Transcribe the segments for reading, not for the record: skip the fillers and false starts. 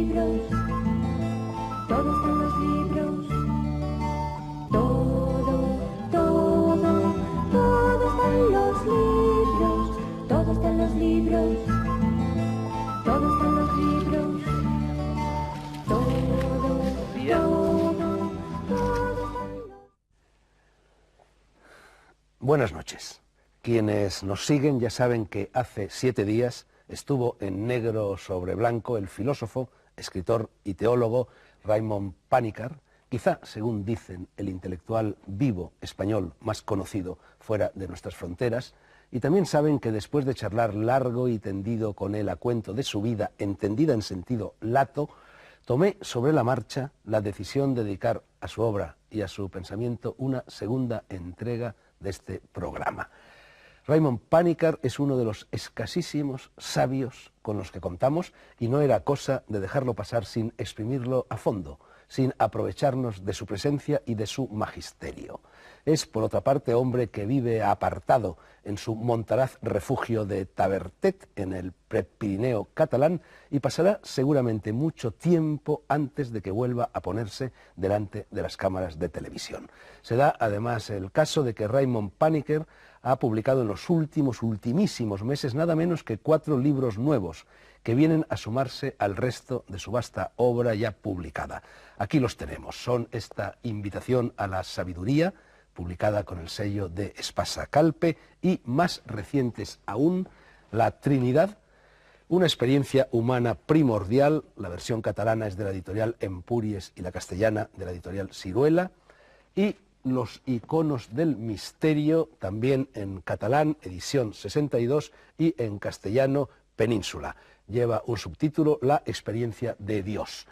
libros, todo está en los libros, todo, todo, todo está en los libros, todo está en los libros, todo está en los libros, todo, todo, todo está en los... Buenas noches. Quienes nos siguen ya saben que hace 7 días estuvo en negro sobre blanco el filósofo, escritor y teólogo Raimon Panikkar, quizá, según dicen, el intelectual vivo español más conocido fuera de nuestras fronteras, y también saben que después de charlar largo y tendido con él a cuento de su vida, entendida en sentido lato, tomé sobre la marcha la decisión de dedicar a su obra y a su pensamiento una segunda entrega de este programa. Raimon Panikkar es uno de los escasísimos sabios con los que contamos y no era cosa de dejarlo pasar sin exprimirlo a fondo, sin aprovecharnos de su presencia y de su magisterio. Es, por otra parte, hombre que vive apartado en su montaraz refugio de Tavertet, en el Prepirineo catalán, y pasará seguramente mucho tiempo antes de que vuelva a ponerse delante de las cámaras de televisión. Se da, además, el caso de que Raimon Panikkar ha publicado en los ultimísimos meses nada menos que 4 libros nuevos que vienen a sumarse al resto de su vasta obra ya publicada. Aquí los tenemos, son esta Invitación a la Sabiduría, publicada con el sello de Espasa Calpe, y más recientes aún, La Trinidad, una experiencia humana primordial, la versión catalana es de la editorial Empúries y la castellana de la editorial Siruela, y Los iconos del misterio, también en catalán, edición 62, y en castellano, Península. Lleva un subtítulo, La experiencia de Dios.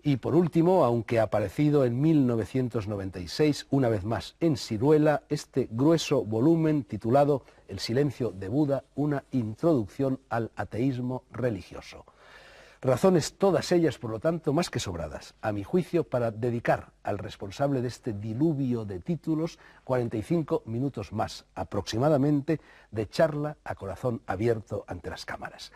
Y por último, aunque aparecido en 1996, una vez más en Siruela, este grueso volumen titulado El silencio de Buda, una introducción al ateísmo religioso. Razones todas ellas, por lo tanto, más que sobradas, a mi juicio, para dedicar al responsable de este diluvio de títulos 45 minutos más, aproximadamente, de charla a corazón abierto ante las cámaras.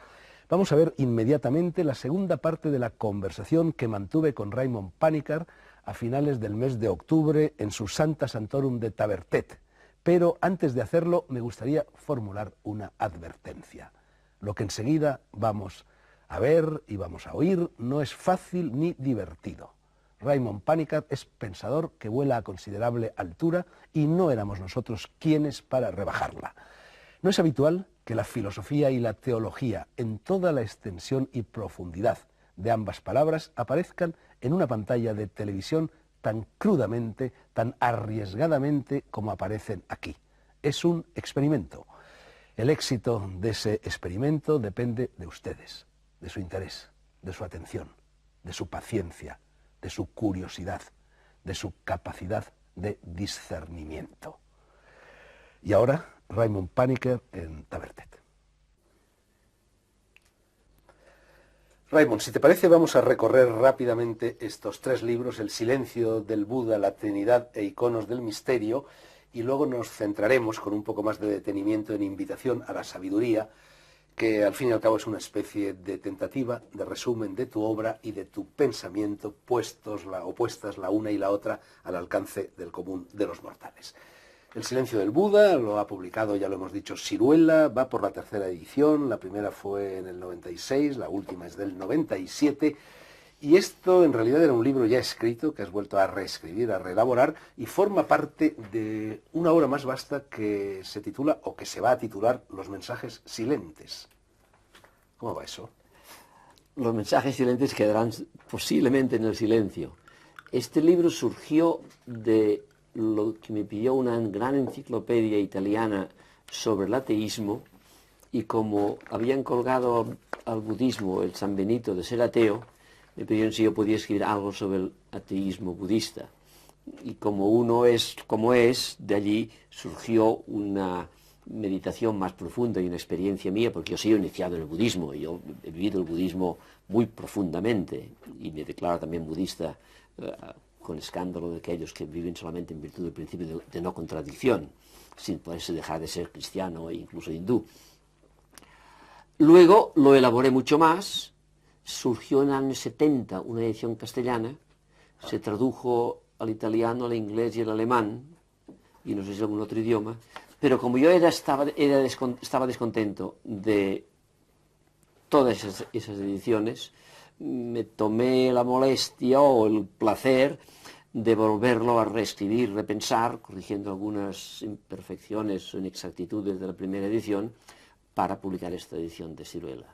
Vamos a ver inmediatamente la segunda parte de la conversación que mantuve con Raimon Panikkar a finales del mes de octubre en su Santa Santorum de Tavertet. Pero antes de hacerlo me gustaría formular una advertencia. Lo que enseguida vamos a ver y vamos a oír no es fácil ni divertido. Raimon Panikkar es pensador que vuela a considerable altura y no éramos nosotros quienes para rebajarla. No es habitual que la filosofía y la teología, en toda la extensión y profundidad de ambas palabras, aparezcan en una pantalla de televisión tan crudamente, tan arriesgadamente como aparecen aquí. Es un experimento. El éxito de ese experimento depende de ustedes, de su interés, de su atención, de su paciencia, de su curiosidad, de su capacidad de discernimiento. Y ahora, Raimon Panikkar en Tavertet. Raimon, si te parece, vamos a recorrer rápidamente estos 3 libros, El silencio del Buda, La Trinidad e Iconos del misterio, y luego nos centraremos con un poco más de detenimiento en Invitación a la Sabiduría, que al fin y al cabo es una especie de tentativa, de resumen de tu obra y de tu pensamiento, opuestas la una y la otra al alcance del común de los mortales. El silencio del Buda lo ha publicado, ya lo hemos dicho, Siruela, va por la 3ª edición, la primera fue en el 96, la última es del 97, y esto en realidad era un libro ya escrito que has vuelto a reescribir, a reelaborar, y forma parte de una obra más vasta que se titula, o que se va a titular, Los mensajes silentes. ¿Cómo va eso? Los mensajes silentes quedarán posiblemente en el silencio. Este libro surgió de lo que me pidió una gran enciclopedia italiana sobre el ateísmo, y como habían colgado al budismo el San Benito de ser ateo, me pidieron si yo podía escribir algo sobre el ateísmo budista. Y como uno es como es, de allí surgió una meditación más profunda y una experiencia mía, porque yo soy iniciado en el budismo, y yo he vivido el budismo muy profundamente, y me declaro también budista, con escándalo de aquellos que viven solamente en virtud del principio de no contradicción, sin poderse dejar de ser cristiano e incluso hindú. Luego lo elaboré mucho más, surgió en los años 70 una edición castellana, se tradujo al italiano, al inglés y al alemán, y no sé si algún otro idioma, pero como yo estaba descontento de todas esas ediciones, me tomé la molestia o el placer de volverlo a reescribir, repensar, corrigiendo algunas imperfecciones o inexactitudes de la primera edición, para publicar esta edición de Siruela.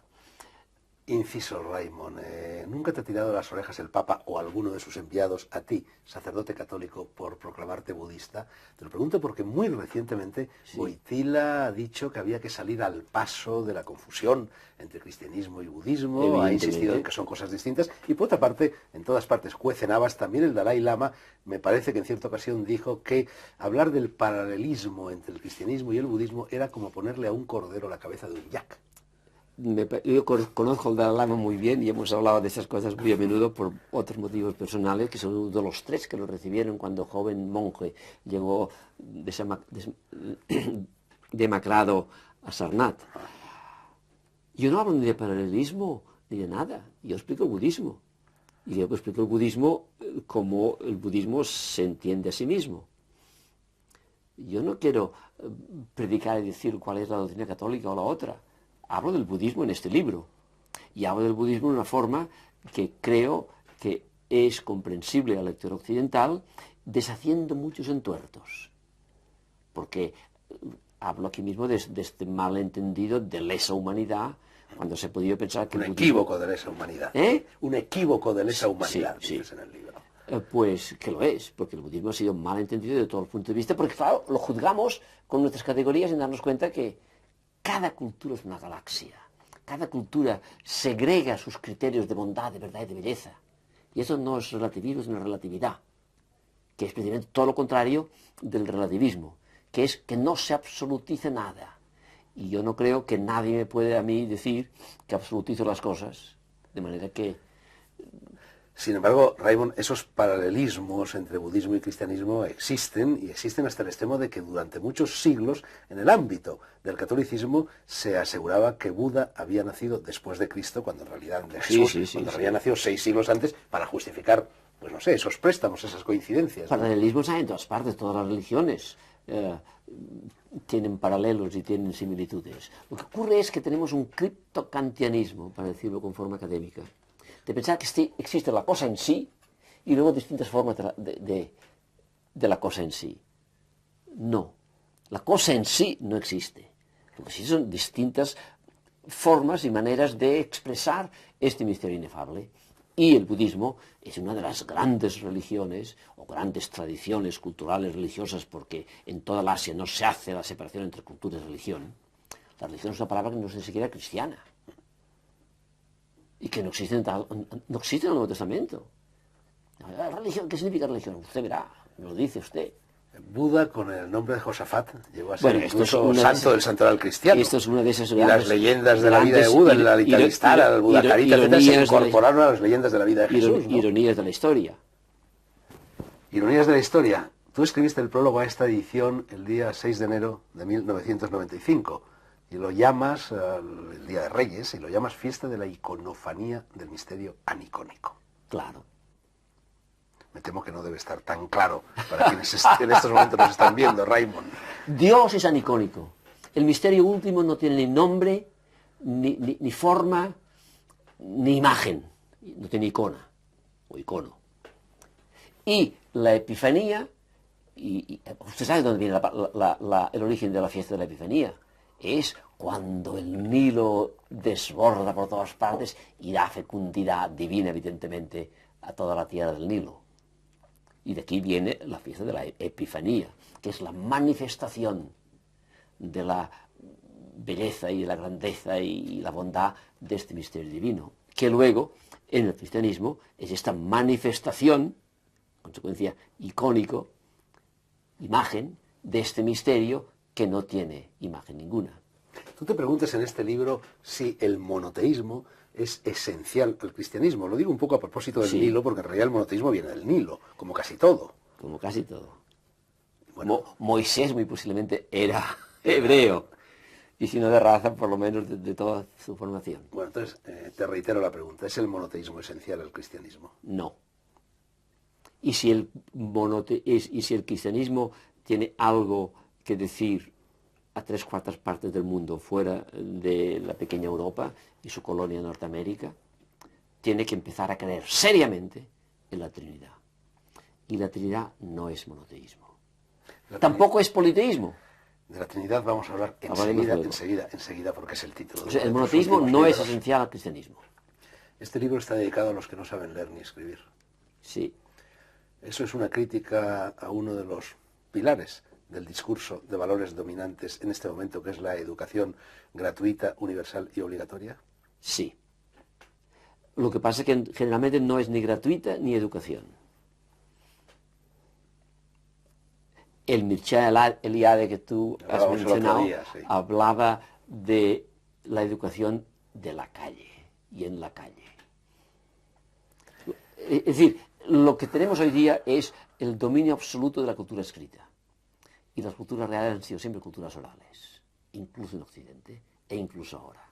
Inciso, Raimon, ¿nunca te ha tirado las orejas el Papa o alguno de sus enviados a ti, sacerdote católico, por proclamarte budista? Te lo pregunto porque muy recientemente Wojtyla ha dicho que había que salir al paso de la confusión entre cristianismo y budismo, ha insistido en que son cosas distintas, y por otra parte, en todas partes cuecen habas. También el Dalai Lama, me parece que en cierta ocasión dijo que hablar del paralelismo entre el cristianismo y el budismo era como ponerle a un cordero la cabeza de un yak. Yo conozco al Dalai Lama muy bien y hemos hablado de esas cosas muy a menudo por otros motivos personales, que son uno de los tres que lo recibieron cuando joven monje llegó demacrado a Sarnath. Yo no hablo ni de paralelismo ni de nada, yo explico el budismo. Y yo explico el budismo como el budismo se entiende a sí mismo. Yo no quiero predicar y decir cuál es la doctrina católica o la otra. Hablo del budismo en este libro, y hablo del budismo de una forma que creo que es comprensible al lector occidental, deshaciendo muchos entuertos. Porque hablo aquí mismo de este malentendido de lesa humanidad, cuando se podía pensar que... Un equívoco de lesa humanidad. Un equívoco de lesa humanidad, dices en el libro. Pues que lo es, porque el budismo ha sido mal entendido de todos los puntos de vista, porque claro, lo juzgamos con nuestras categorías sin darnos cuenta que cada cultura es una galaxia, cada cultura segrega sus criterios de bondad, de verdad y de belleza. Y eso no es relativismo, es una relatividad, que es precisamente todo lo contrario del relativismo, que es que no se absolutice nada. Y yo no creo que nadie me puede a mí decir que absolutizo las cosas, de manera que... Sin embargo, Raimon, esos paralelismos entre budismo y cristianismo existen, y existen hasta el extremo de que durante muchos siglos, en el ámbito del catolicismo, se aseguraba que Buda había nacido después de Cristo, cuando en realidad de Jesús, cuando había nacido 6 siglos antes, para justificar, pues no sé, esos préstamos, esas coincidencias. Paralelismos hay en todas partes, todas las religiones tienen paralelos y tienen similitudes. Lo que ocurre es que tenemos un criptokantianismo, para decirlo con forma académica, de pensar que existe la cosa en sí y luego distintas formas de la cosa en sí. No, la cosa en sí no existe. Lo que sí son distintas formas y maneras de expresar este misterio inefable. Y el budismo es una de las grandes religiones o grandes tradiciones culturales religiosas, porque en toda la Asia no se hace la separación entre cultura y religión. La religión es una palabra que no es ni siquiera cristiana. Y que no existe en el Nuevo Testamento. ¿La religión? ¿Qué significa religión? Usted verá, me lo dice usted. Buda, con el nombre de Josafat, llegó a ser incluso santo del santoral cristiano. Esto es una de esas y las leyendas de la vida de Buda, el Alitavistara, el Buda Carita, etc., se incorporaron a las leyendas de la vida de Jesús. Ironías de la historia. Ironías de la historia. Tú escribiste el prólogo a esta edición el día 6 de enero de 1995. Y lo llamas, el Día de Reyes, y lo llamas Fiesta de la Iconofanía del Misterio Anicónico. Claro. Me temo que no debe estar tan claro para quienes en estos momentos nos están viendo, Raimon. Dios es anicónico. El misterio último no tiene ni nombre, ni forma, ni imagen. No tiene icona o icono. Y la Epifanía, usted sabe dónde viene el origen de la fiesta de la Epifanía. Es cuando el Nilo desborda por todas partes y da fecundidad divina, evidentemente, a toda la tierra del Nilo. Y de aquí viene la fiesta de la Epifanía, que es la manifestación de la belleza y la grandeza y la bondad de este misterio divino, que luego, en el cristianismo, es esta manifestación, consecuencia icónico, imagen, de este misterio que no tiene imagen ninguna. Tú te preguntas en este libro si el monoteísmo es esencial al cristianismo. Lo digo un poco a propósito del Nilo, porque en realidad el monoteísmo viene del Nilo, como casi todo. Como casi todo. Bueno, Moisés muy posiblemente era hebreo. y si no de raza, por lo menos de toda su formación. Bueno, entonces te reitero la pregunta. ¿Es el monoteísmo esencial al cristianismo? No. Y si el cristianismo tiene algo que decir a 3/4 partes del mundo fuera de la pequeña Europa y su colonia Norteamérica, tiene que empezar a creer seriamente en la Trinidad. Y la Trinidad no es monoteísmo. Tampoco es politeísmo. De la Trinidad vamos a hablar enseguida, porque es el título. O sea, el monoteísmo no es esencial al cristianismo. Este libro está dedicado a los que no saben leer ni escribir. Sí. Eso es una crítica a uno de los pilares del discurso de valores dominantes en este momento, que es la educación gratuita, universal y obligatoria. Sí. Lo que pasa es que generalmente no es ni gratuita ni educación. El Mircea Eliade que tú has mencionado hablaba de la educación de la calle y en la calle. Es decir, lo que tenemos hoy día es el dominio absoluto de la cultura escrita. Y las culturas reales han sido siempre culturas orales, incluso en Occidente e incluso ahora.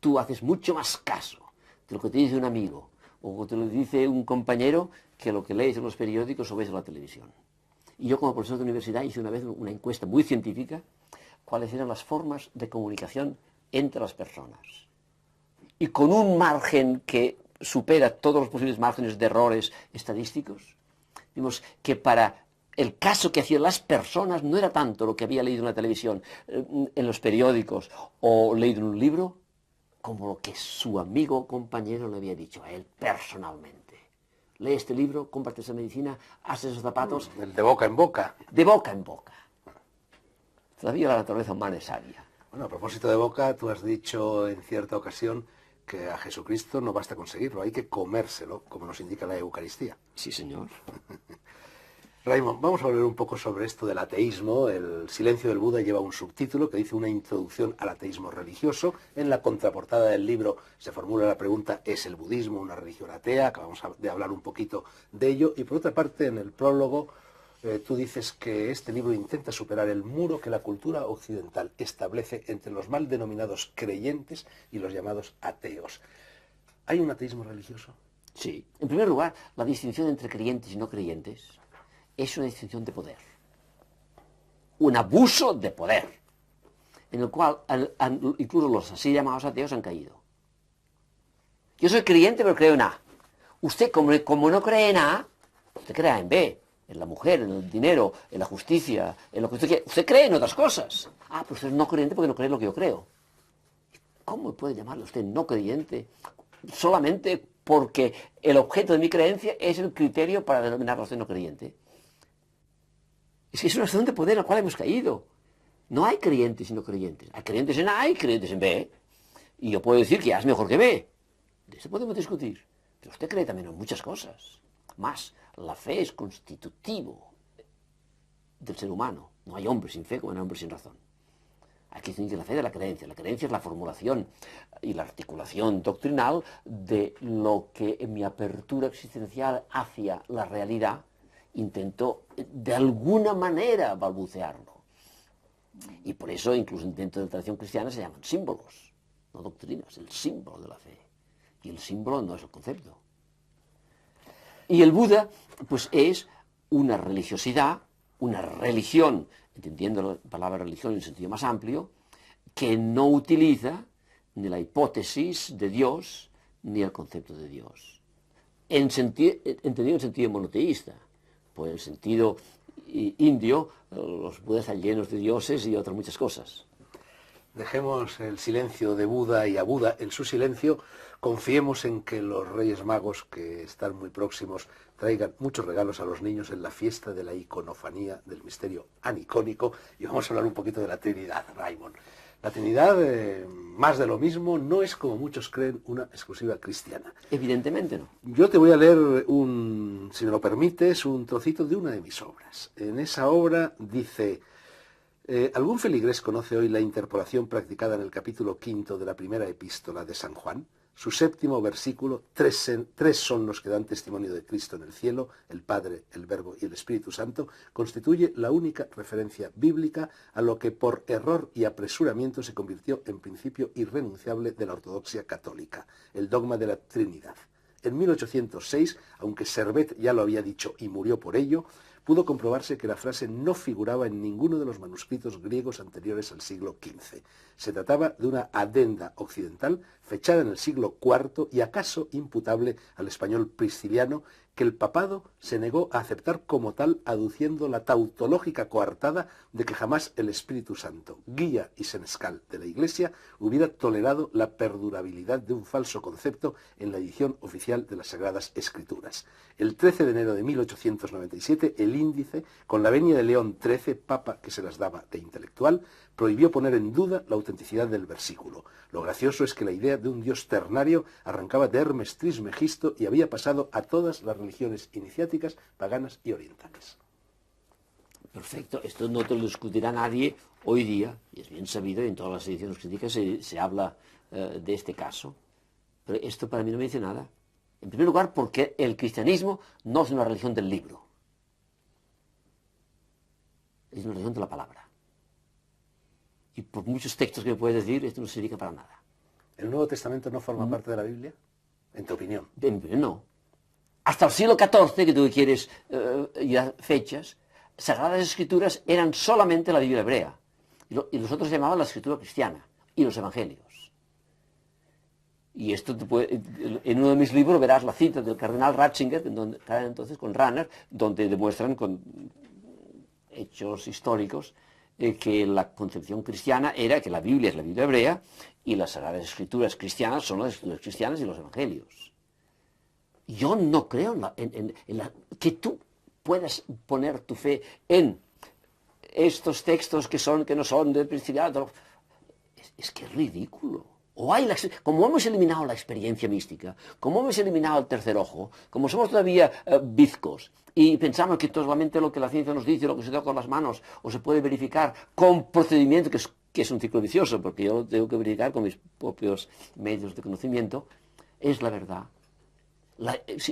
Tú haces mucho más caso de lo que te dice un amigo o te lo dice un compañero que lo que lees en los periódicos o ves en la televisión. Y yo como profesor de universidad hice una vez una encuesta muy científica, cuáles eran las formas de comunicación entre las personas. Y con un margen que supera todos los posibles márgenes de errores estadísticos, vimos que para el caso que hacían las personas no era tanto lo que había leído en la televisión, en los periódicos o leído en un libro, como lo que su amigo o compañero le había dicho a él personalmente. Lee este libro, cómprate esa medicina, haz esos zapatos. El de boca en boca. De boca en boca. Todavía la naturaleza humana es sabia. Bueno, a propósito de boca, tú has dicho en cierta ocasión que a Jesucristo no basta conseguirlo, hay que comérselo, como nos indica la Eucaristía. Sí, señor. Raymond, vamos a hablar un poco sobre esto del ateísmo. El silencio del Buda lleva un subtítulo que dice una introducción al ateísmo religioso. En la contraportada del libro se formula la pregunta, ¿es el budismo una religión atea? Acabamos de hablar un poquito de ello. Y por otra parte, en el prólogo, tú dices que este libro intenta superar el muro que la cultura occidental establece entre los mal denominados creyentes y los llamados ateos. ¿Hay un ateísmo religioso? Sí. En primer lugar, la distinción entre creyentes y no creyentes es una distinción de poder, un abuso de poder, en el cual incluso los así llamados ateos han caído. Yo soy creyente pero creo en A. Usted como no cree en A, usted cree en B, en la mujer, en el dinero, en la justicia, en lo que usted quiere. Usted cree en otras cosas. Ah, pues usted es no creyente porque no cree en lo que yo creo. ¿Cómo puede llamarle usted no creyente solamente porque el objeto de mi creencia es el criterio para denominarlo a usted no creyente? Es que es una situación de poder en la cual hemos caído. No hay creyentes y no creyentes. Hay creyentes en A y creyentes en B. Y yo puedo decir que A es mejor que B. De eso podemos discutir. Pero usted cree también en muchas cosas. Más, la fe es constitutivo del ser humano. No hay hombre sin fe como no hay hombre sin razón. Hay que distinguir la fe de la creencia. La creencia es la formulación y la articulación doctrinal de lo que en mi apertura existencial hacia la realidad intento de alguna manera balbucearlo. Y por eso, incluso dentro de la tradición cristiana, se llaman símbolos, no doctrinas, el símbolo de la fe. Y el símbolo no es el concepto. Y el Buda, pues es una religiosidad, una religión, entendiendo la palabra religión en el sentido más amplio, que no utiliza ni la hipótesis de Dios ni el concepto de Dios. Entendido en sentido monoteísta. Pues en el sentido indio, los Budas están llenos de dioses y otras muchas cosas. Dejemos el silencio de Buda y a Buda en su silencio. Confiemos en que los Reyes Magos, que están muy próximos, traigan muchos regalos a los niños en la fiesta de la iconofanía, del misterio anicónico. Y vamos a hablar un poquito de la Trinidad, Raymond. La Trinidad, más de lo mismo, no es, como muchos creen, una exclusiva cristiana. Evidentemente no. Yo te voy a leer, si me lo permites, un trocito de una de mis obras. En esa obra dice: ¿algún feligrés conoce hoy la interpolación practicada en el capítulo 5 de la primera epístola de San Juan? Su séptimo versículo, tres son los que dan testimonio de Cristo en el cielo, el Padre, el Verbo y el Espíritu Santo, constituye la única referencia bíblica a lo que por error y apresuramiento se convirtió en principio irrenunciable de la ortodoxia católica, el dogma de la Trinidad. En 1806, aunque Servet ya lo había dicho y murió por ello, pudo comprobarse que la frase no figuraba en ninguno de los manuscritos griegos anteriores al siglo XV. Se trataba de una adenda occidental fechada en el siglo IV y acaso imputable al español prisciliano, que el papado se negó a aceptar como tal, aduciendo la tautológica coartada de que jamás el Espíritu Santo, guía y senescal de la Iglesia, hubiera tolerado la perdurabilidad de un falso concepto en la edición oficial de las Sagradas Escrituras. El 13 de enero de 1897, el índice, con la venia de León XIII, papa que se las daba de intelectual, prohibió poner en duda la autenticidad del versículo. Lo gracioso es que la idea de un dios ternario arrancaba de Hermes Trismegisto y había pasado a todas las religiones iniciáticas, paganas y orientales. Perfecto, esto no te lo discutirá nadie hoy día, y es bien sabido, y en todas las ediciones críticas se habla de este caso, pero esto para mí no me dice nada. En primer lugar, porque el cristianismo no es una religión del libro, es una religión de la palabra. Y por muchos textos que me puedes decir, esto no sirve para nada. ¿El Nuevo Testamento no forma parte de la Biblia? En tu opinión. No. Hasta el siglo XIV, que tú quieres ya fechas, Sagradas Escrituras eran solamente la Biblia hebrea. Y los otros llamaban la Escritura cristiana y los Evangelios. Y esto en uno de mis libros verás la cita del cardenal Ratzinger, entonces con Rahner, donde demuestran con hechos históricos que la concepción cristiana era que la Biblia es la Biblia hebrea y las Sagradas Escrituras cristianas son las Escrituras cristianas y los Evangelios. Yo no creo que tú puedas poner tu fe en estos textos que no son del principiado. Es que es ridículo. Como hemos eliminado la experiencia mística, como hemos eliminado el tercer ojo, como somos todavía bizcos y pensamos que solamente lo que la ciencia nos dice, lo que se toca con las manos, o se puede verificar con procedimiento, que es un ciclo vicioso, porque yo lo tengo que verificar con mis propios medios de conocimiento, es la verdad.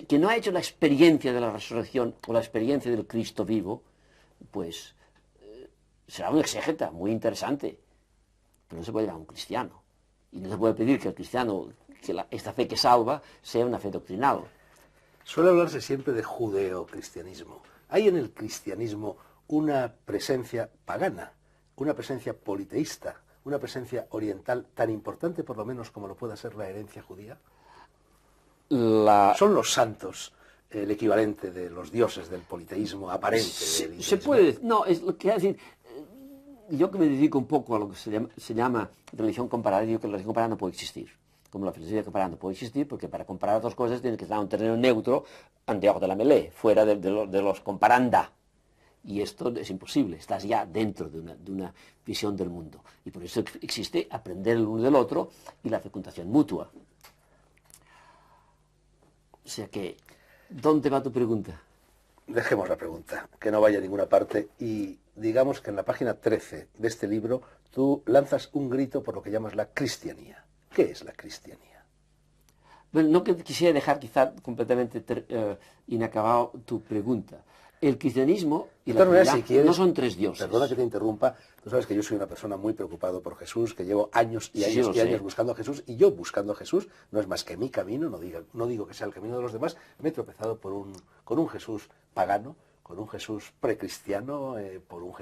Que no ha hecho la experiencia de la resurrección o la experiencia del Cristo vivo, pues será un exégeta muy interesante, pero no se puede llamar un cristiano. Y no se puede pedir que el cristiano, esta fe que salva, sea una fe doctrinal. Suele hablarse siempre de judeocristianismo. ¿Hay en el cristianismo una presencia pagana, una presencia politeísta, una presencia oriental tan importante por lo menos como lo pueda ser la herencia judía? ¿Son los santos el equivalente de los dioses del politeísmo aparente? Se puede, no, es lo que decir. Yo que me dedico un poco a lo que se llama religión comparada, digo que la religión comparada no puede existir. Como la filosofía comparada no puede existir, porque para comparar dos cosas tienes que estar en un terreno neutro, anteojo de la melé, fuera de los comparanda. Y esto es imposible, estás ya dentro de una visión del mundo. Y por eso existe aprender el uno del otro y la fecundación mutua. O sea que, ¿dónde va tu pregunta? Dejemos la pregunta, que no vaya a ninguna parte, y digamos que en la página 13 de este libro tú lanzas un grito por lo que llamas la cristianía. ¿Qué es la cristianía? Bueno, no quisiera dejar quizá completamente inacabado tu pregunta. El cristianismo y la Biblia no son tres dioses. Perdona que te interrumpa, tú sabes que yo soy una persona muy preocupado por Jesús, que llevo años y años y años buscando a Jesús, y yo buscando a Jesús no es más que mi camino, no digo que sea el camino de los demás, me he tropezado con un Jesús pagano, con un Jesús precristiano, con un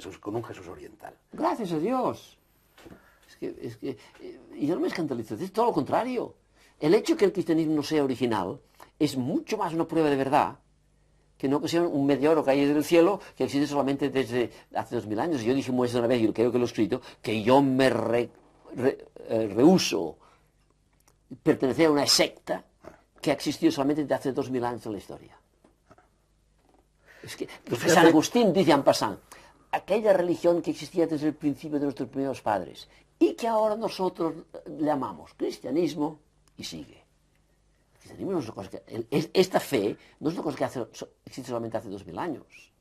Jesús oriental. Gracias a Dios. Y yo no me escandalizo, es todo lo contrario. El hecho de que el cristianismo no sea original es mucho más una prueba de verdad que no que sea un meteoro caído del cielo que existe solamente desde hace 2000 años. Yo dije una vez, y creo que lo he escrito, que yo me rehúso pertenecer a una secta que ha existido solamente desde hace 2000 años en la historia. Es que San Agustín dice en passant, aquella religión que existía desde el principio de nuestros primeros padres y que ahora nosotros le llamamos cristianismo y sigue. El cristianismo no es una cosa que, esta fe no es una cosa que existe solamente hace 2000 años.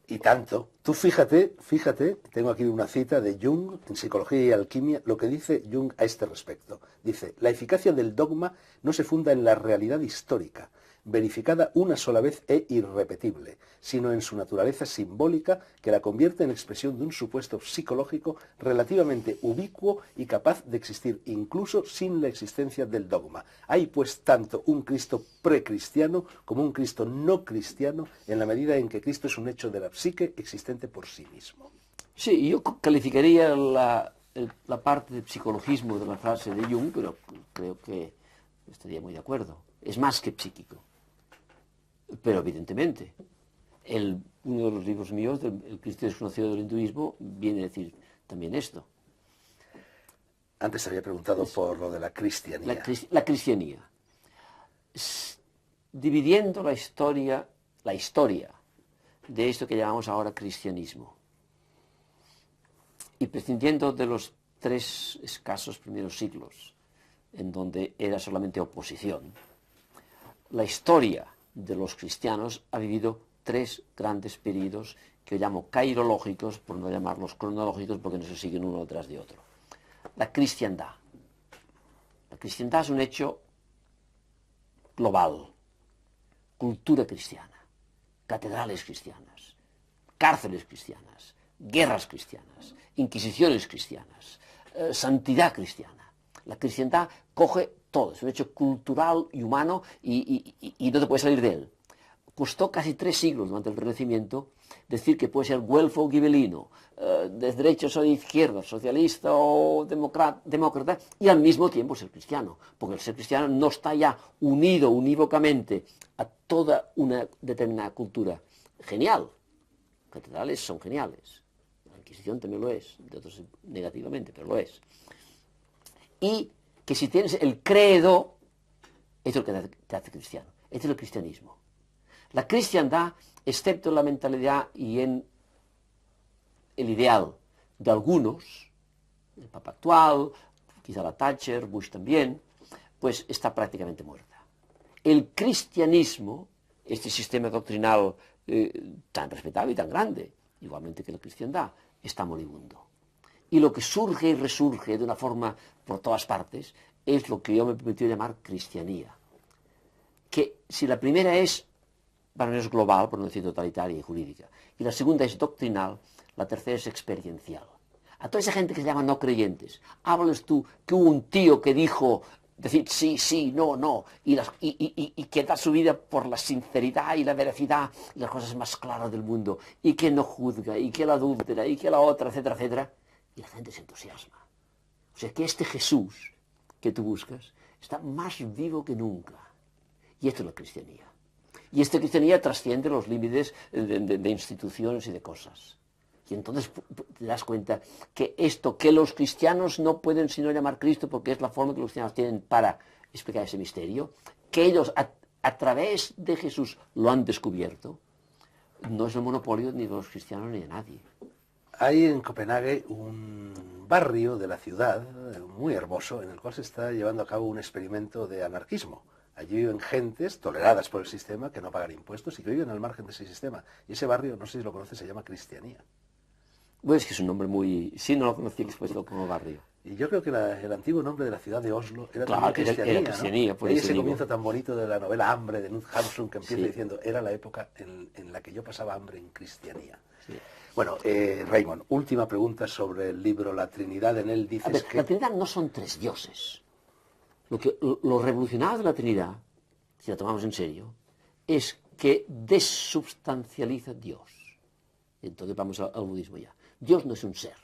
Y tanto. Tú fíjate, tengo aquí una cita de Jung en Psicología y Alquimia, lo que dice Jung a este respecto. Dice, la eficacia del dogma no se funda en la realidad histórica, verificada una sola vez e irrepetible, sino en su naturaleza simbólica que la convierte en expresión de un supuesto psicológico relativamente ubicuo y capaz de existir incluso sin la existencia del dogma. Hay pues tanto un Cristo precristiano como un Cristo no cristiano en la medida en que Cristo es un hecho de la psique existente por sí mismo. Sí, yo calificaría la parte de psicologismo de la frase de Jung, pero creo que estaría muy de acuerdo. Es más que psíquico. Pero evidentemente, uno de los libros míos, El Cristo desconocido del hinduismo, viene a decir también esto. Antes había preguntado por lo de la cristianía. La cristianía. Dividiendo la historia de esto que llamamos ahora cristianismo, y prescindiendo de los 3 escasos primeros siglos, en donde era solamente oposición, la historia de los cristianos ha vivido 3 grandes periodos que yo llamo cairológicos, por no llamarlos cronológicos, porque no se siguen uno detrás de otro. La cristiandad. La cristiandad es un hecho global. Cultura cristiana, catedrales cristianas, cárceles cristianas, guerras cristianas, inquisiciones cristianas, santidad cristiana. La cristiandad coge todo, es un hecho cultural y humano y no te puedes salir de él. Costó casi 3 siglos durante el Renacimiento decir que puede ser güelfo o gibelino, de derechos o de izquierdas, socialista o demócrata, y al mismo tiempo ser cristiano, porque el ser cristiano no está ya unido unívocamente a toda una determinada cultura. Genial, catedrales son geniales, la Inquisición también lo es, de otros negativamente, pero lo es. Y que si tienes el credo, esto es lo que te hace cristiano, este es el cristianismo. La cristiandad, excepto en la mentalidad y en el ideal de algunos, el Papa actual, quizá la Thatcher, Bush también, pues está prácticamente muerta. El cristianismo, este sistema doctrinal tan respetable y tan grande, igualmente que la cristiandad, está moribundo. Y lo que surge y resurge de una forma por todas partes es lo que yo me permitió llamar cristianía. Que si la primera es, para mí es global, por no decir totalitaria y jurídica, y la segunda es doctrinal, la tercera es experiencial. A toda esa gente que se llama no creyentes, háblales tú que hubo un tío que dijo, decir sí, sí, no, no, y que da su vida por la sinceridad y la veracidad y las cosas más claras del mundo, y que no juzga, y que la adúltera, y que la otra, etcétera, etcétera, y la gente se entusiasma. O sea que este Jesús que tú buscas está más vivo que nunca. Y esto es la cristianía. Y esta cristianía trasciende los límites de instituciones y de cosas. Y entonces te das cuenta que esto que los cristianos no pueden sino llamar Cristo, porque es la forma que los cristianos tienen para explicar ese misterio, que ellos a través de Jesús lo han descubierto, no es el monopolio ni de los cristianos ni de nadie. Hay en Copenhague un barrio de la ciudad muy hermoso en el cual se está llevando a cabo un experimento de anarquismo. Allí viven gentes toleradas por el sistema que no pagan impuestos y que viven al margen de ese sistema. Y ese barrio, no sé si lo conoces, se llama Cristianía. Bueno, es que es un nombre muy... Sí, no lo conocí expuesto como barrio. Y yo creo que el antiguo nombre de la ciudad de Oslo era claro, también Cristianía, era Cristianía, ¿no? por Y eso ese digo. comienzo tan bonito de la novela Hambre de Knut Hamsun que empieza Sí. diciendo, era la época en la que yo pasaba hambre en Cristianía. Sí. Bueno, Raymond, última pregunta sobre el libro La Trinidad. En él dices A ver, que... la Trinidad no son 3 dioses. Lo revolucionario de la Trinidad, si la tomamos en serio, es que desubstancializa Dios. Entonces vamos al budismo ya. Dios no es un ser.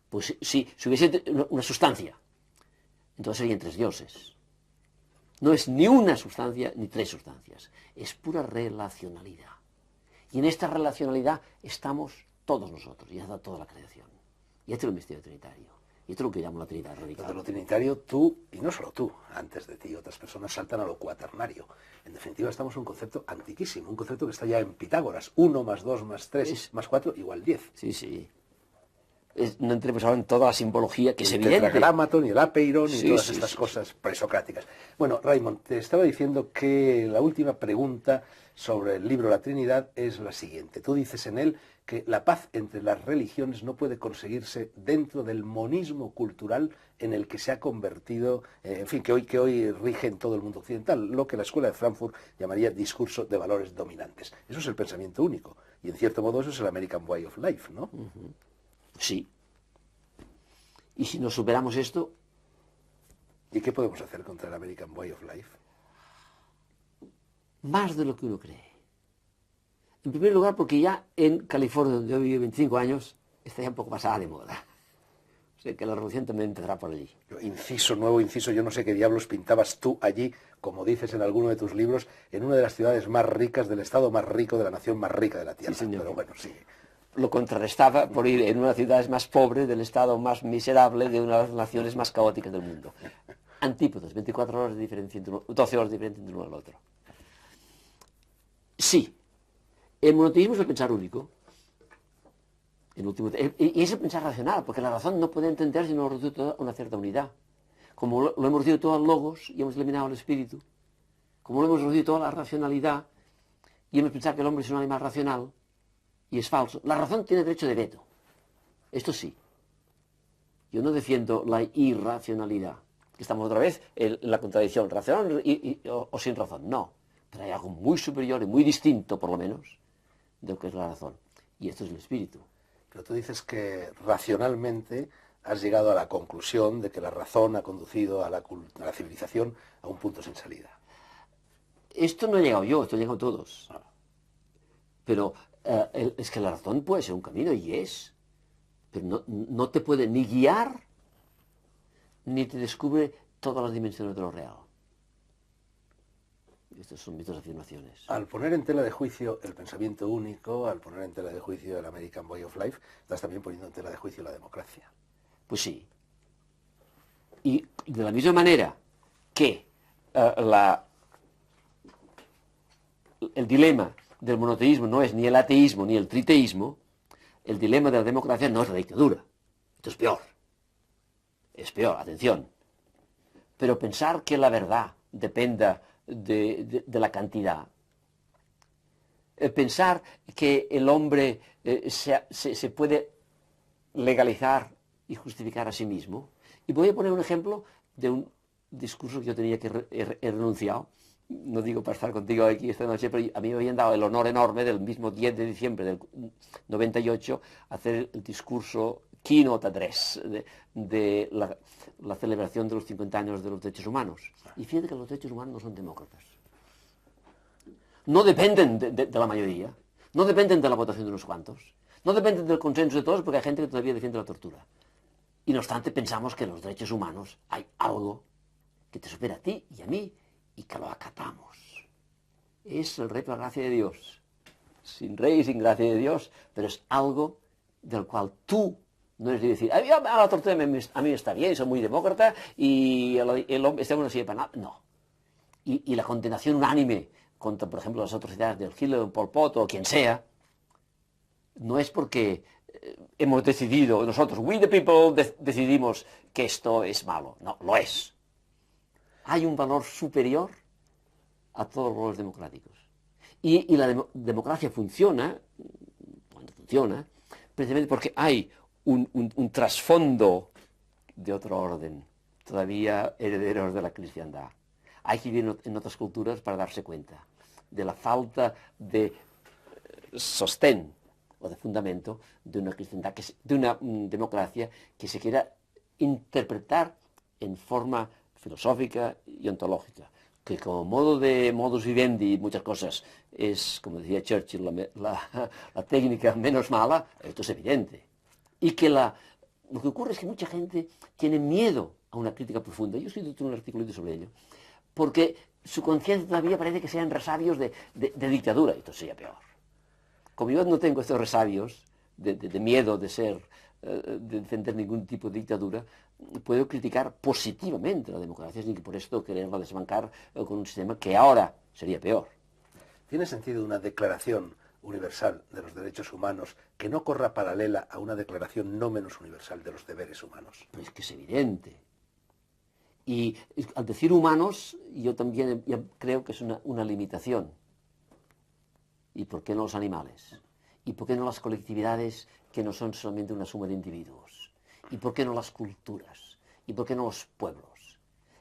Pues si hubiese una sustancia, entonces serían 3 dioses. No es ni una sustancia ni 3 sustancias. Es pura relacionalidad. Y en esta relacionalidad estamos todos nosotros, y está toda la creación. Y este es el misterio trinitario. Y esto es lo que llamo la Trinidad radical. De lo trinitario, tú, y no solo tú, antes de ti otras personas saltan a lo cuaternario. En definitiva, estamos en un concepto antiquísimo, un concepto que está ya en Pitágoras. 1 más 2 más 3 más 4 igual 10. Sí, sí. No entremos ahora en toda la simbología que es el evidente. tetragrámaton y el apeiron y Sí, todas sí, estas sí, cosas presocráticas. Bueno, Raymond, te estaba diciendo que la última pregunta sobre el libro La Trinidad es la siguiente. Tú dices en él que la paz entre las religiones no puede conseguirse dentro del monismo cultural en el que se ha convertido, en fin, que hoy rige en todo el mundo occidental, lo que la Escuela de Frankfurt llamaría discurso de valores dominantes. Eso es el pensamiento único, y en cierto modo eso es el American Way of Life, ¿no? Sí. Y si nos superamos esto... ¿Y qué podemos hacer contra el American Way of Life? Más de lo que uno cree. En primer lugar, porque ya en California, donde yo viví 25 años, está ya un poco pasada de moda. O sea que la revolución también empezará por allí. Nuevo inciso, yo no sé qué diablos pintabas tú allí, como dices en alguno de tus libros, en una de las ciudades más ricas del estado más rico de la nación más rica de la tierra. Sí, señor. Pero bueno, sí. Lo contrarrestaba por ir en una de las ciudades más pobres del estado más miserable de una de las naciones más caóticas del mundo. Antípodas, 24 horas de diferencia entre 12 horas de diferencia entre uno y el otro. Sí, el monoteísmo es el pensar único. Y es el pensar racional, porque la razón no puede entender si no hemos reducido todo a una cierta unidad. Como lo hemos reducido todo al logos y hemos eliminado el espíritu, como lo hemos reducido todo a la racionalidad y hemos pensado que el hombre es un animal racional, y es falso. La razón tiene derecho de veto. Esto sí. Yo no defiendo la irracionalidad. Estamos otra vez en la contradicción, racional o sin razón. No. Pero hay algo muy superior y muy distinto, por lo menos, de lo que es la razón. Y esto es el espíritu. Pero tú dices que racionalmente has llegado a la conclusión de que la razón ha conducido a la civilización a un punto sin salida. Esto no he llegado yo, esto he llegado todos. Pero es que la razón puede ser un camino, y es. Pero no te puede ni guiar, ni te descubre todas las dimensiones de lo real. Estas son mis dos afirmaciones. Al poner en tela de juicio el pensamiento único, al poner en tela de juicio el American Way of Life, estás también poniendo en tela de juicio la democracia. Pues sí. Y de la misma manera que el dilema del monoteísmo no es ni el ateísmo ni el triteísmo, el dilema de la democracia no es la dictadura. Esto es peor. Es peor, atención. Pero pensar que la verdad dependa de la cantidad, pensar que el hombre se puede legalizar y justificar a sí mismo. Y voy a poner un ejemplo de un discurso que yo tenía que he renunciado. No digo para estar contigo aquí esta noche, pero a mí me habían dado el honor enorme del mismo 10 de diciembre del 98 hacer el discurso keynote address de la celebración de los 50 años de los derechos humanos. Y fíjate que los derechos humanos no son demócratas. No dependen de la mayoría, no dependen de la votación de unos cuantos, no dependen del consenso de todos, porque hay gente que todavía defiende la tortura. Y no obstante pensamos que en los derechos humanos hay algo que te supera a ti y a mí, y que lo acatamos. Es el rey por la gracia de Dios. Sin rey y sin gracia de Dios, pero es algo del cual tú no eres de decir, a la tortura a mí está bien, soy muy demócrata y el hombre no sirve para nada. No. Y la condenación unánime contra, por ejemplo, las atrocidades del Hitler, Pol Pot o quien sea, no es porque hemos decidido nosotros, we the people, decidimos que esto es malo. No, lo es. Hay un valor superior a todos los valores democráticos. Y la democracia funciona, cuando funciona, precisamente porque hay un trasfondo de otro orden, todavía herederos de la cristiandad. Hay que vivir en otras culturas para darse cuenta de la falta de sostén o de fundamento de una cristiandad, de una democracia que se quiera interpretar en forma filosófica y ontológica, que como modus vivendi y muchas cosas es, como decía Churchill, la técnica menos mala. Esto es evidente. Y que lo que ocurre es que mucha gente tiene miedo a una crítica profunda. Yo he escrito un articulito sobre ello, porque su conciencia todavía parece que sean resabios de dictadura. Esto sería peor. Como yo no tengo estos resabios de miedo de defender ningún tipo de dictadura, puedo criticar positivamente la democracia sin que por esto quererla desbancar con un sistema que ahora sería peor. ¿Tiene sentido una declaración universal de los derechos humanos que no corra paralela a una declaración no menos universal de los deberes humanos? Pues es que es evidente. Y al decir humanos, yo también creo que es una limitación. ¿Y por qué no los animales? ¿Y por qué no las colectividades que no son solamente una suma de individuos? ¿Y por qué no las culturas? ¿Y por qué no los pueblos?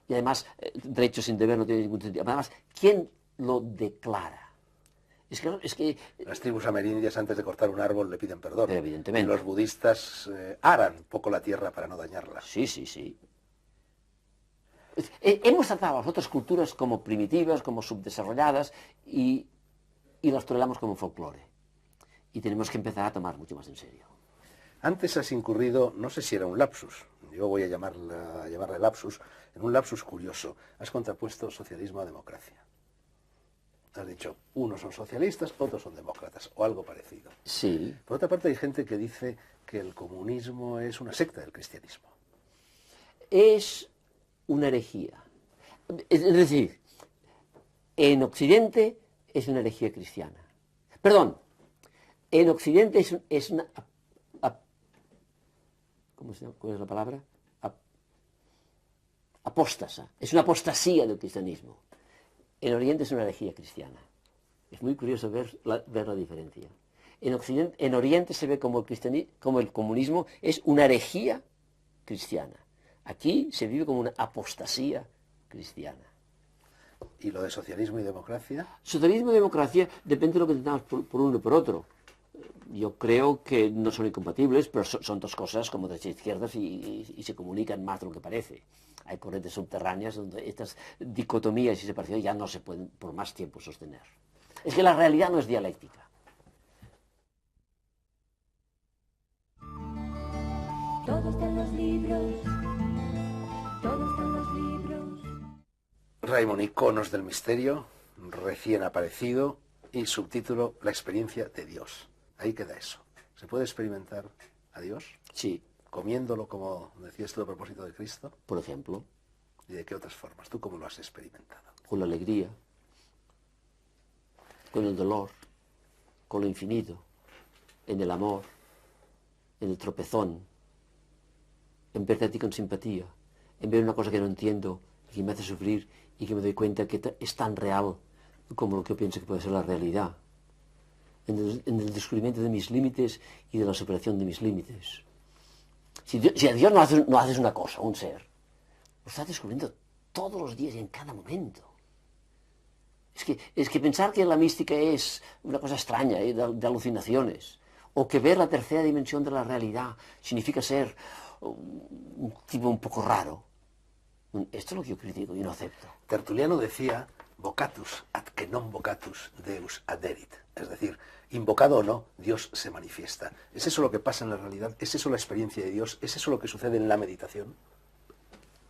Y además, derecho sin deber no tiene ningún sentido. Además, ¿quién lo declara? Es que Las tribus amerindias antes de cortar un árbol le piden perdón. Pero evidentemente. Y los budistas aran un poco la tierra para no dañarla. Sí, sí, sí. Hemos tratado a las otras culturas como primitivas, como subdesarrolladas, y las toleramos como folclore. Y tenemos que empezar a tomar mucho más en serio. Antes has incurrido, no sé si era un lapsus, yo voy a llamarle lapsus, en un lapsus curioso. Has contrapuesto socialismo a democracia. Has dicho, unos son socialistas, otros son demócratas, o algo parecido. Sí. Por otra parte, hay gente que dice que el comunismo es una secta del cristianismo. Es una herejía. Es decir, en Occidente es una herejía cristiana. Perdón, en Occidente es una... ¿Cuál es la palabra? Apóstasa. Es una apostasía del cristianismo. En Oriente es una herejía cristiana. Es muy curioso ver la diferencia. En Oriente se ve como el comunismo es una herejía cristiana. Aquí se vive como una apostasía cristiana. ¿Y lo de socialismo y democracia? Socialismo y democracia depende de lo que entendamos por uno y por otro. Yo creo que no son incompatibles, pero son dos cosas como de izquierdas y se comunican más de lo que parece. Hay corrientes subterráneas donde estas dicotomías y separaciones ya no se pueden por más tiempo sostener. Es que la realidad no es dialéctica. Todo está en los libros. Todo está en los libros. Raymond, Iconos del Misterio, recién aparecido, y subtítulo La experiencia de Dios. Ahí queda eso. ¿Se puede experimentar a Dios? Sí. Comiéndolo, como decías tú, a propósito de Cristo. Por ejemplo. ¿Y de qué otras formas? ¿Tú cómo lo has experimentado? Con la alegría, con el dolor, con lo infinito, en el amor, en el tropezón, en verte a ti con simpatía, en ver una cosa que no entiendo y que me hace sufrir y que me doy cuenta que es tan real como lo que yo pienso que puede ser la realidad. En el descubrimiento de mis límites y de la superación de mis límites. Si a Dios no haces una cosa, un ser, lo estás descubriendo todos los días y en cada momento. Es que pensar que la mística es una cosa extraña, de alucinaciones, o que ver la tercera dimensión de la realidad significa ser un tipo un poco raro, esto es lo que yo critico y no acepto. Tertuliano decía, vocatus ad que non vocatus Deus aderit. Es decir, invocado o no, Dios se manifiesta. ¿Es eso lo que pasa en la realidad? ¿Es eso la experiencia de Dios? ¿Es eso lo que sucede en la meditación?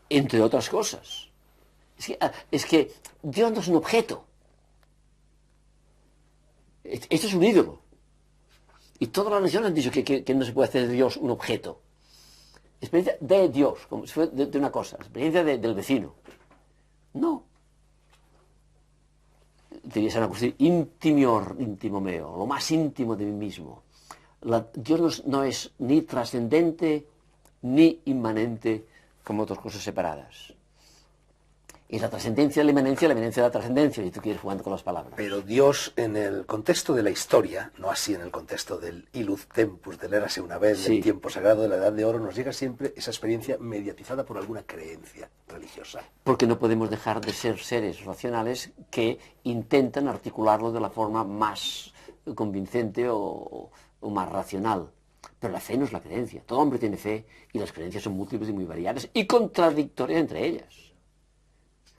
Entre otras cosas. Es que Dios no es un objeto. Esto es un ídolo. Y todas las religiones han dicho que no se puede hacer de Dios un objeto. Experiencia de Dios, como si fuera de una cosa. Experiencia del vecino. No. Debería ser una cuestión íntimo meo, lo más íntimo de mí mismo. Dios no es ni trascendente ni inmanente como otras cosas separadas. Y la trascendencia de la inmanencia de la trascendencia, si tú quieres jugando con las palabras. Pero Dios, en el contexto de la historia, no así en el contexto del illud tempus, del érase una vez, Sí. del tiempo sagrado, de la edad de oro, nos llega siempre esa experiencia mediatizada por alguna creencia religiosa. Porque no podemos dejar de ser seres racionales que intentan articularlo de la forma más convincente o más racional. Pero la fe no es la creencia. Todo hombre tiene fe y las creencias son múltiples y muy variadas y contradictorias entre ellas.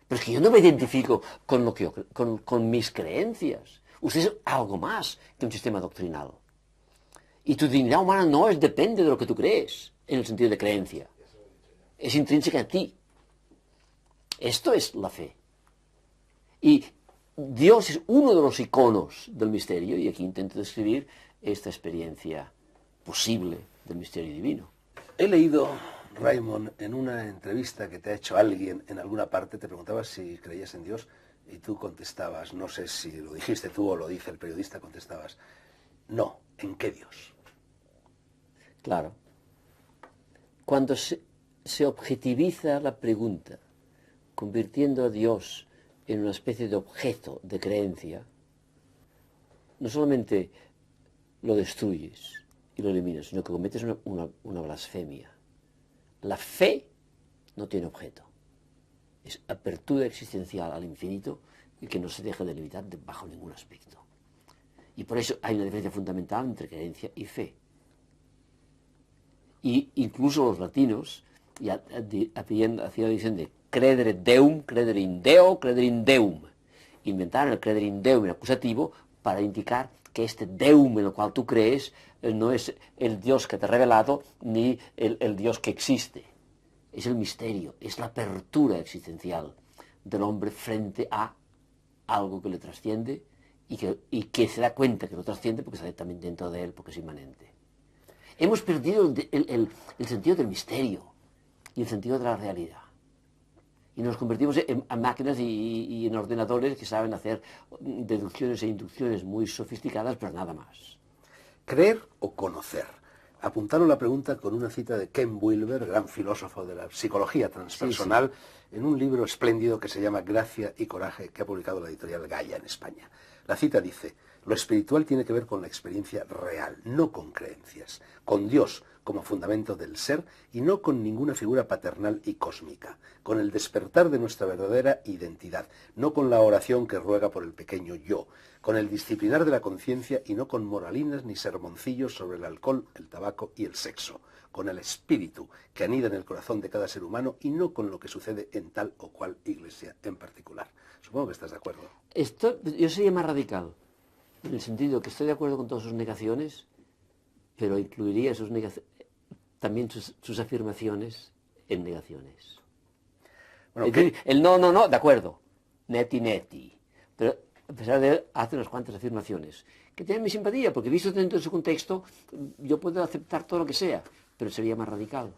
Pero es que yo no me identifico con mis creencias. Usted es algo más que un sistema doctrinal. Y tu dignidad humana depende de lo que tú crees, en el sentido de creencia. Es intrínseca a ti. Esto es la fe. Y Dios es uno de los iconos del misterio, y aquí intento describir esta experiencia posible del misterio divino. He leído, Raymond, en una entrevista que te ha hecho alguien en alguna parte, te preguntabas si creías en Dios y tú contestabas, no sé si lo dijiste tú o lo dice el periodista, contestabas, no, ¿en qué Dios? Claro. Cuando se objetiviza la pregunta, convirtiendo a Dios en una especie de objeto de creencia, no solamente lo destruyes y lo eliminas, sino que cometes una blasfemia. La fe no tiene objeto. Es apertura existencial al infinito y que no se deja de limitar bajo ningún aspecto. Y por eso hay una diferencia fundamental entre creencia y fe. Y incluso los latinos hacían la división de credere deum, credere in deo, credere in deum. Inventaron el credere in deum en acusativo para indicar que este deum en el cual tú crees no es el Dios que te ha revelado ni el Dios que existe. Es el misterio, es la apertura existencial del hombre frente a algo que le trasciende y que se da cuenta que lo trasciende porque está también dentro de él, porque es inmanente. Hemos perdido el sentido del misterio y el sentido de la realidad. Y nos convertimos en máquinas y en ordenadores que saben hacer deducciones e inducciones muy sofisticadas, pero nada más. ¿Creer o conocer? Apuntaron la pregunta con una cita de Ken Wilber, gran filósofo de la psicología transpersonal, sí. En un libro espléndido que se llama Gracia y Coraje, que ha publicado la editorial Gaia en España. La cita dice: lo espiritual tiene que ver con la experiencia real, no con creencias, con Dios como fundamento del ser y no con ninguna figura paternal y cósmica, con el despertar de nuestra verdadera identidad, no con la oración que ruega por el pequeño yo, con el disciplinar de la conciencia y no con moralinas ni sermoncillos sobre el alcohol, el tabaco y el sexo, con el espíritu que anida en el corazón de cada ser humano y no con lo que sucede en tal o cual iglesia en particular. Supongo que estás de acuerdo. Yo sería más radical, en el sentido que estoy de acuerdo con todas sus negaciones, pero incluiría también sus afirmaciones en negaciones. Bueno, es decir, el no, de acuerdo, neti, pero a pesar de él hace unas cuantas afirmaciones que tienen mi simpatía, porque visto dentro de su contexto, yo puedo aceptar todo lo que sea, pero sería más radical.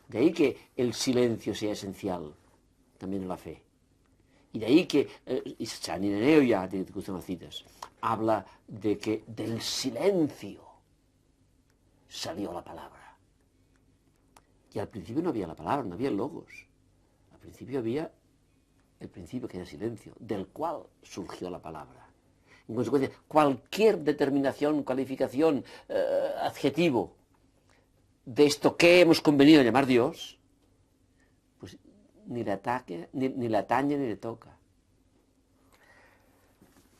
De ahí que el silencio sea esencial, también en la fe. Y de ahí que San Ireneo ya, te gustan las citas, habla de que del silencio salió la palabra. Y al principio no había la palabra, no había logos. Al principio había el principio que era silencio, del cual surgió la palabra. En consecuencia, cualquier determinación, calificación, adjetivo de esto que hemos convenido llamar Dios, pues ni le atañe ni le toca.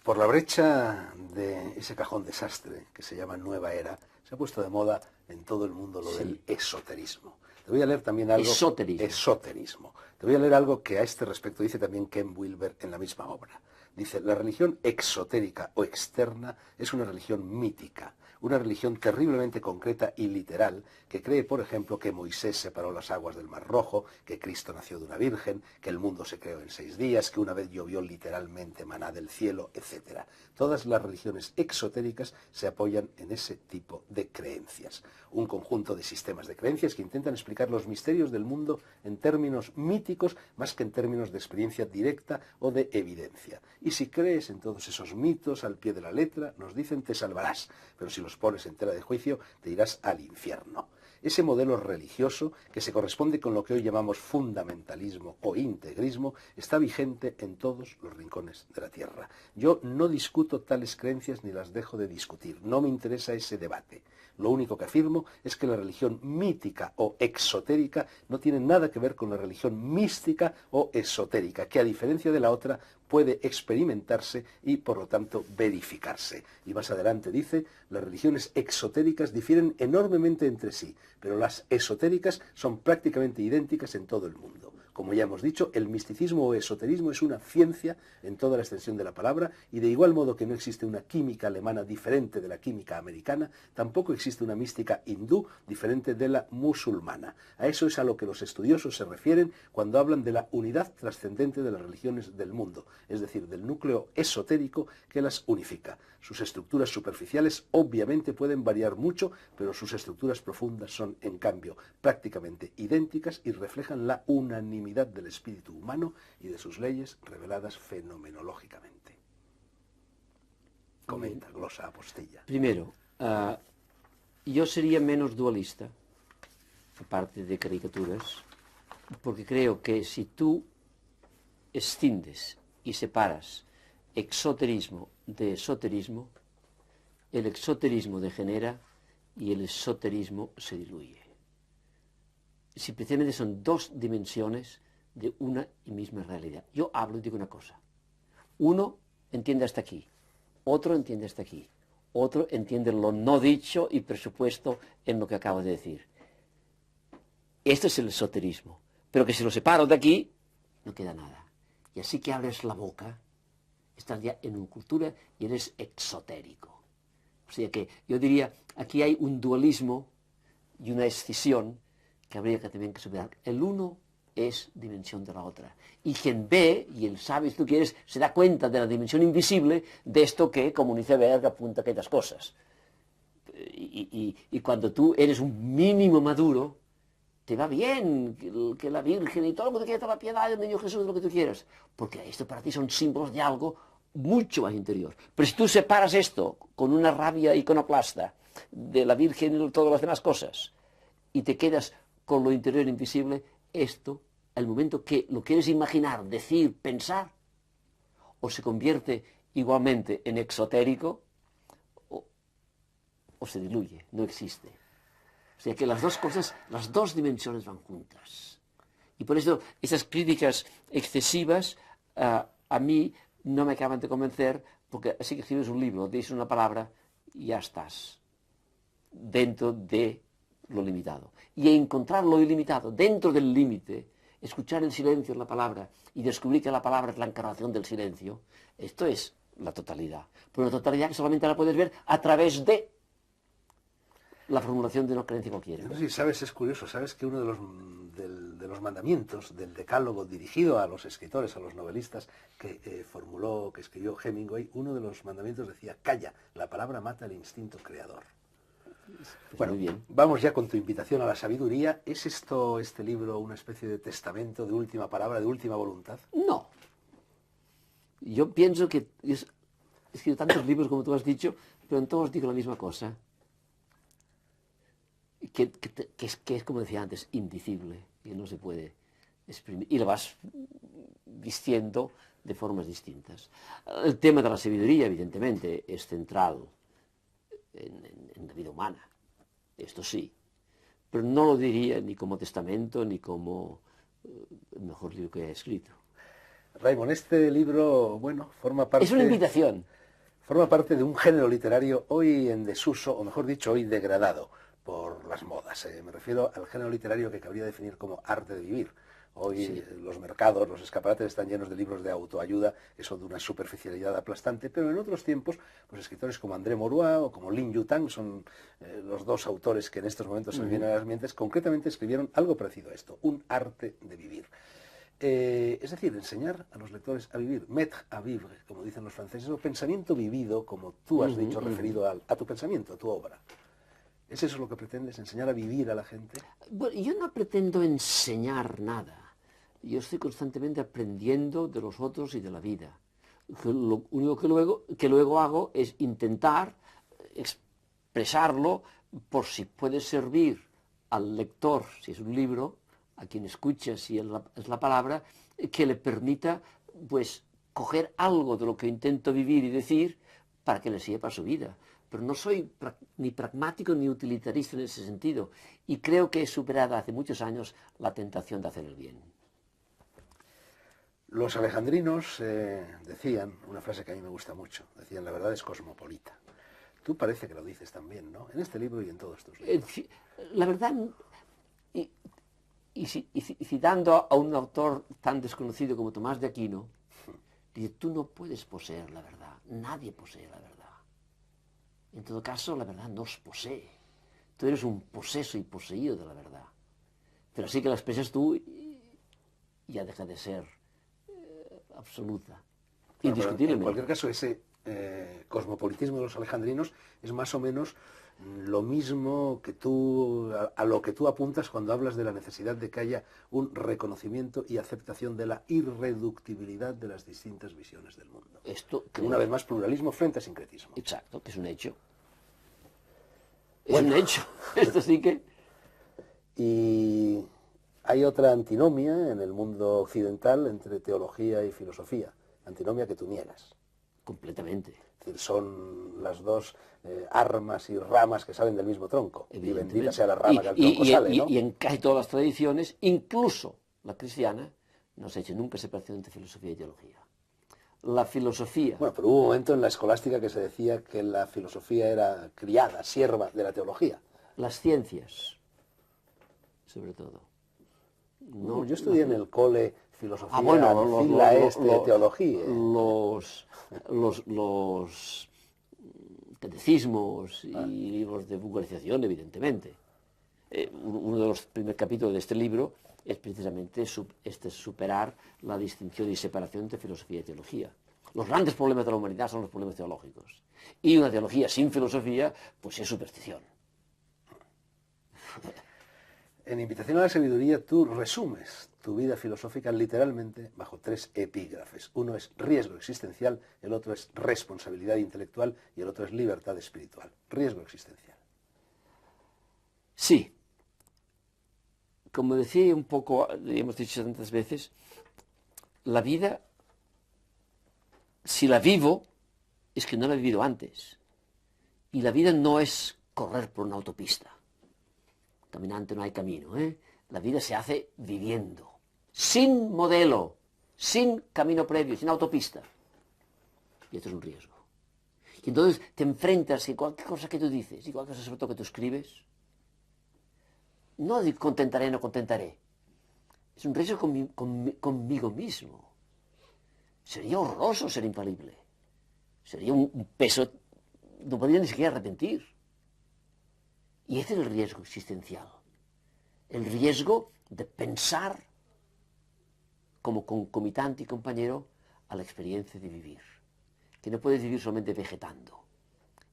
Por la brecha de ese cajón desastre que se llama Nueva Era, se ha puesto de moda en todo el mundo lo del esoterismo. Te voy a leer también algo... Esoterismo. Te voy a leer algo que a este respecto dice también Ken Wilber en la misma obra. Dice: la religión exotérica o externa es una religión mítica, una religión terriblemente concreta y literal, que cree, por ejemplo, que Moisés separó las aguas del Mar Rojo, que Cristo nació de una virgen, que el mundo se creó en 6 días, que una vez llovió literalmente maná del cielo, etc. Todas las religiones exotéricas se apoyan en ese tipo de creencias. Un conjunto de sistemas de creencias que intentan explicar los misterios del mundo en términos míticos más que en términos de experiencia directa o de evidencia. Y si crees en todos esos mitos al pie de la letra, nos dicen te salvarás, pero si los pones en tela de juicio, te irás al infierno. Ese modelo religioso, que se corresponde con lo que hoy llamamos fundamentalismo o integrismo, está vigente en todos los rincones de la Tierra. Yo no discuto tales creencias ni las dejo de discutir, no me interesa ese debate. Lo único que afirmo es que la religión mítica o exotérica no tiene nada que ver con la religión mística o esotérica, que a diferencia de la otra puede experimentarse y por lo tanto verificarse. Y más adelante dice: las religiones exotéricas difieren enormemente entre sí, pero las esotéricas son prácticamente idénticas en todo el mundo. Como ya hemos dicho, el misticismo o esoterismo es una ciencia en toda la extensión de la palabra, y de igual modo que no existe una química alemana diferente de la química americana, tampoco existe una mística hindú diferente de la musulmana. A eso es a lo que los estudiosos se refieren cuando hablan de la unidad trascendente de las religiones del mundo, es decir, del núcleo esotérico que las unifica. Sus estructuras superficiales obviamente pueden variar mucho, pero sus estructuras profundas son, en cambio, prácticamente idénticas y reflejan la unanimidad del espíritu humano y de sus leyes reveladas fenomenológicamente. Comenta, glosa, apostilla. Primero, yo sería menos dualista, aparte de caricaturas, porque creo que si tú escindes y separas exoterismo de esoterismo, el exoterismo degenera y el esoterismo se diluye. Si precisamente son dos dimensiones de una y misma realidad. Yo hablo y digo una cosa. Uno entiende hasta aquí, otro entiende hasta aquí, otro entiende lo no dicho y presupuesto en lo que acabo de decir. Esto es el esoterismo. Pero que si lo separo de aquí, no queda nada. Y así que abres la boca, estás ya en una cultura y eres exotérico. O sea que yo diría, aquí hay un dualismo y una escisión que habría que también que superar. El uno es dimensión de la otra. Y quien ve, y él sabe, si tú quieres, se da cuenta de la dimensión invisible de esto que, como un iceberg, apunta a aquellas cosas. Y cuando tú eres un mínimo maduro, te va bien que la Virgen y todo lo que tú quieras, la piedad del niño Jesús, lo que tú quieras. Porque esto para ti son símbolos de algo mucho más interior. Pero si tú separas esto con una rabia iconoclasta de la Virgen y todas las demás cosas, y te quedas con lo interior invisible, esto, al momento que lo quieres imaginar, decir, pensar, o se convierte igualmente en exotérico, o se diluye, no existe. O sea que las dos cosas, las dos dimensiones van juntas. Y por eso esas críticas excesivas a mí no me acaban de convencer, porque así que escribes un libro, dices una palabra y ya estás dentro de lo limitado. Y encontrar lo ilimitado dentro del límite, escuchar el silencio en la palabra y descubrir que la palabra es la encarnación del silencio, esto es la totalidad. Pero una totalidad que solamente la puedes ver a través de la formulación de una creencia cualquiera. No sé si sabes, es curioso, sabes que uno de los mandamientos del decálogo dirigido a los escritores, a los novelistas, que escribió Hemingway, uno de los mandamientos decía, calla, la palabra mata el instinto creador. Pues bueno, muy bien. Vamos ya con tu invitación a la sabiduría. ¿Es este libro, una especie de testamento, de última palabra, de última voluntad? No. Yo pienso que he escrito tantos libros como tú has dicho, pero en todos digo la misma cosa. Que es, como decía antes, indicible, que no se puede exprimir. Y lo vas vistiendo de formas distintas. El tema de la sabiduría, evidentemente, es central en la vida humana. Esto sí. Pero no lo diría ni como testamento, ni como el mejor libro que he escrito. Raymond, este libro, bueno, forma parte... Es una invitación. Forma parte de un género literario hoy en desuso, o mejor dicho, hoy degradado por las modas. Me refiero al género literario que cabría definir como arte de vivir. Hoy Sí. Los mercados, los escaparates están llenos de libros de autoayuda, que son de una superficialidad aplastante, pero en otros tiempos, pues escritores como André Maurois o como Lin Yutang son los dos autores que en estos momentos se me vienen a las mentes, concretamente escribieron algo parecido a esto, un arte de vivir. Es decir, enseñar a los lectores a vivir, mettre à vivre, como dicen los franceses, o pensamiento vivido, como tú has dicho, referido a tu pensamiento, a tu obra. ¿Es eso lo que pretendes, enseñar a vivir a la gente? Bueno, yo no pretendo enseñar nada. Yo estoy constantemente aprendiendo de los otros y de la vida. Lo único que luego hago es intentar expresarlo por si puede servir al lector, si es un libro, a quien escucha, si es la palabra, que le permita, pues, coger algo de lo que intento vivir y decir para que le sirva para su vida. Pero no soy ni pragmático ni utilitarista en ese sentido. Y creo que he superado hace muchos años la tentación de hacer el bien. Los alejandrinos decían, una frase que a mí me gusta mucho, decían, la verdad es cosmopolita. Tú parece que lo dices también, ¿no? En este libro y en todos tus libros. La verdad, y citando a un autor tan desconocido como Tomás de Aquino, dice, tú no puedes poseer la verdad, nadie posee la verdad. En todo caso, la verdad nos posee. Tú eres un poseso y poseído de la verdad. Pero así que la expresas tú y ya deja de ser absoluta, indiscutiblemente. En cualquier caso, ese cosmopolitismo de los alejandrinos es más o menos lo mismo que a lo que tú apuntas cuando hablas de la necesidad de que haya un reconocimiento y aceptación de la irreductibilidad de las distintas visiones del mundo. Esto, una vez más, pluralismo frente a sincretismo. Exacto, que es un hecho. Es un hecho. Esto sí que... Y hay otra antinomia en el mundo occidental entre teología y filosofía, antinomia que tú niegas. Completamente. Es decir, son las dos armas y ramas que salen del mismo tronco. Y bendita sea la rama que al tronco sale, ¿no? Y en casi todas las tradiciones, incluso la cristiana, no se ha hecho nunca separación entre filosofía y teología. La filosofía... Bueno, pero hubo un momento en la escolástica que se decía que la filosofía era criada, sierva de la teología. Las ciencias, sobre todo. No, yo estudié en el cole filosofía, teología. Los catecismos y libros de vulgarización, evidentemente. Uno de los primeros capítulos de este libro es precisamente superar la distinción y separación entre filosofía y teología. Los grandes problemas de la humanidad son los problemas teológicos. Y una teología sin filosofía, pues es superstición. En Invitación a la Sabiduría tú resumes tu vida filosófica literalmente bajo 3 epígrafes. Uno es riesgo existencial, el otro es responsabilidad intelectual y el otro es libertad espiritual. Riesgo existencial. Sí. Como decía un poco, hemos dicho tantas veces, la vida, si la vivo, es que no la he vivido antes. Y la vida no es correr por una autopista. Caminante no hay camino, ¿eh? La vida se hace viviendo, sin modelo, sin camino previo, sin autopista. Y esto es un riesgo. Y entonces te enfrentas y cualquier cosa que tú dices, y cualquier cosa sobre todo que tú escribes, no contentaré, no contentaré. Es un riesgo conmigo mismo. Sería horroroso ser infalible. Sería un peso, no podría ni siquiera arrepentir. Y ese es el riesgo existencial. El riesgo de pensar como concomitante y compañero a la experiencia de vivir. Que no puedes vivir solamente vegetando.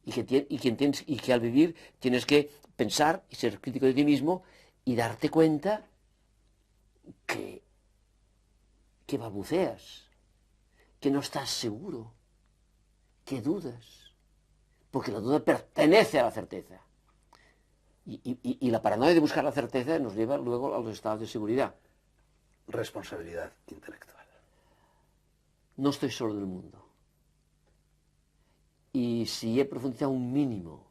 Y que al vivir tienes que pensar y ser crítico de ti mismo y darte cuenta que balbuceas, que no estás seguro, que dudas. Porque la duda pertenece a la certeza. Y la paranoia de buscar la certeza nos lleva luego a los estados de seguridad. Responsabilidad intelectual. No estoy solo en el mundo. Y si he profundizado un mínimo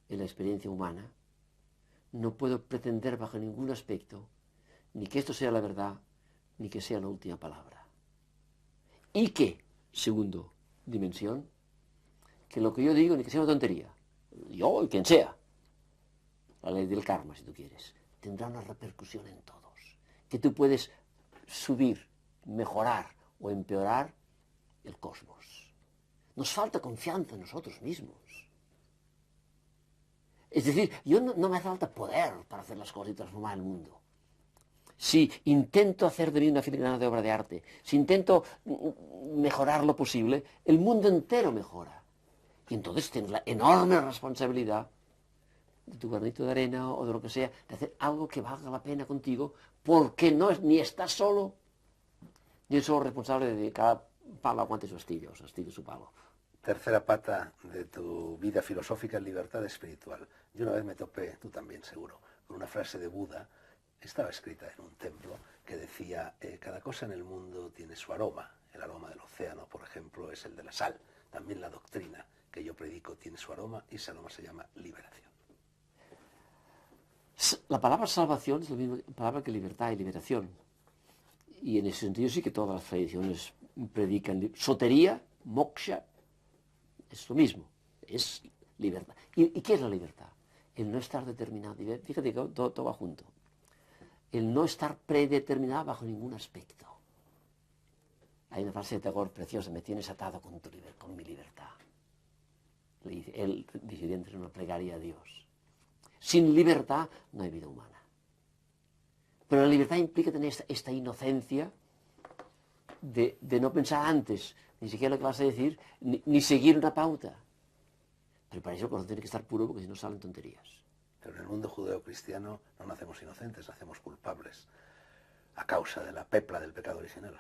en la experiencia humana, no puedo pretender bajo ningún aspecto ni que esto sea la verdad, ni que sea la última palabra. Y que, segundo dimensión, que lo que yo digo ni que sea una tontería, yo y quien sea, la ley del karma, si tú quieres, tendrá una repercusión en todos. Que tú puedes subir, mejorar o empeorar el cosmos. Nos falta confianza en nosotros mismos. Es decir, no me hace falta poder para hacer las cosas y transformar el mundo. Si intento hacer de mí una filigrana de obra de arte, si intento mejorar lo posible, el mundo entero mejora. Y entonces tienes la enorme responsabilidad de tu granito de arena o de lo que sea, de hacer algo que valga la pena contigo, porque ni estás solo, ni eres solo responsable de que cada palo aguante su astilla, o su astilla su palo. Tercera pata de tu vida filosófica, libertad espiritual. Yo una vez me topé, tú también seguro, con una frase de Buda, estaba escrita en un templo, que decía, cada cosa en el mundo tiene su aroma. El aroma del océano, por ejemplo, es el de la sal. También la doctrina que yo predico tiene su aroma y ese aroma se llama liberación. La palabra salvación es la misma palabra que libertad y liberación. Y en ese sentido sí que todas las tradiciones predican sotería, moksha, es lo mismo, es libertad. ¿Y qué es la libertad? El no estar determinado. Fíjate que todo va junto. El no estar predeterminado bajo ningún aspecto. Hay una frase de Tagore preciosa, me tienes atado con mi libertad. Le dice, él disidente en una plegaria a Dios. Sin libertad no hay vida humana. Pero la libertad implica tener esta inocencia de no pensar antes, ni siquiera lo que vas a decir, ni seguir una pauta. Pero para eso el corazón tiene que estar puro, porque si no salen tonterías. Pero en el mundo judeo-cristiano no nacemos inocentes, nacemos culpables, a causa de la pepla del pecado original.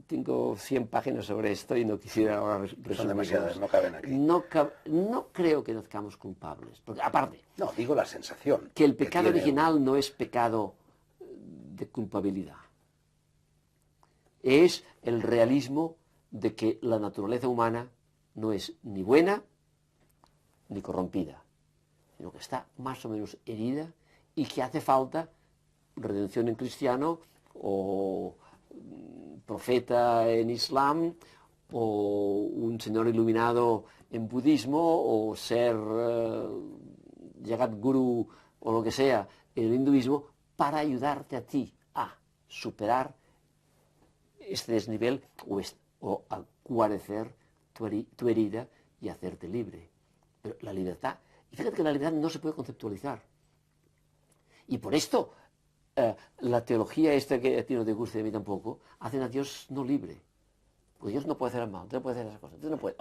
Tengo 100 páginas sobre esto y no quisiera ahora resumirlas. Son demasiadas, no caben aquí. No creo que nazcamos culpables, porque aparte... No, digo la sensación. Que el pecado original no es pecado de culpabilidad. Es el realismo de que la naturaleza humana no es ni buena ni corrompida, sino que está más o menos herida y que hace falta redención en cristiano o profeta en islam o un señor iluminado en budismo o ser Jagat Guru o lo que sea en el hinduismo para ayudarte a ti a superar este desnivel o a guarecer tu herida y hacerte libre. Pero la libertad, y fíjate que la libertad no se puede conceptualizar. Y por esto la teología esta que a ti no te gusta y a mí tampoco, hacen a Dios no libre. Porque Dios no puede hacer el mal, usted no puede hacer esas cosas. Usted no puede,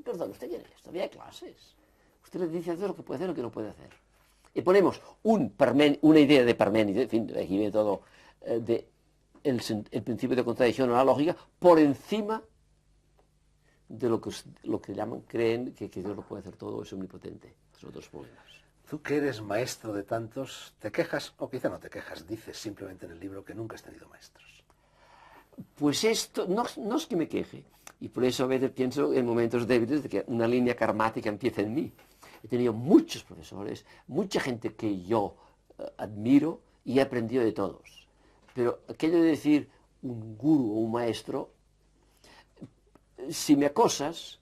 perdón, ¿usted quién es? Todavía hay clases. Usted le dice a Dios lo que puede hacer y lo que no puede hacer. Y ponemos una idea de Parménides, en fin, aquí viene todo, el principio de contradicción o la lógica, por encima de lo que creen que Dios lo puede hacer todo, es omnipotente. Son otros problemas. Tú que eres maestro de tantos, ¿te quejas? O quizá no te quejas, dices simplemente en el libro que nunca has tenido maestros. Pues esto, no es que me queje, y por eso a veces pienso en momentos débiles de que una línea karmática empieza en mí. He tenido muchos profesores, mucha gente que yo admiro y he aprendido de todos. Pero aquello de decir un gurú o un maestro, si me acosas,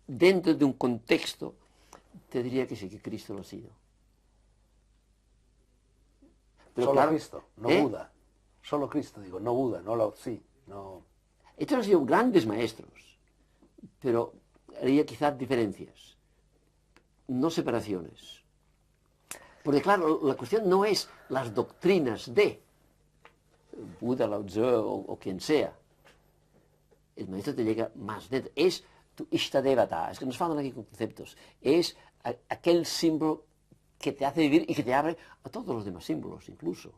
dentro de un contexto, te diría que sí, que Cristo lo ha sido. Pero solo claro, Cristo, no Buda. Solo Cristo, digo, no Buda, no Lao Tzu, no... Estos han sido grandes maestros, pero haría quizás diferencias, no separaciones. Porque claro, la cuestión no es las doctrinas de Buda, Lao Tzu o quien sea. El maestro te llega más dentro. Es tu Ishtadevata, es que nos faltan aquí conceptos. Es aquel símbolo que te hace vivir y que te abre a todos los demás símbolos, incluso.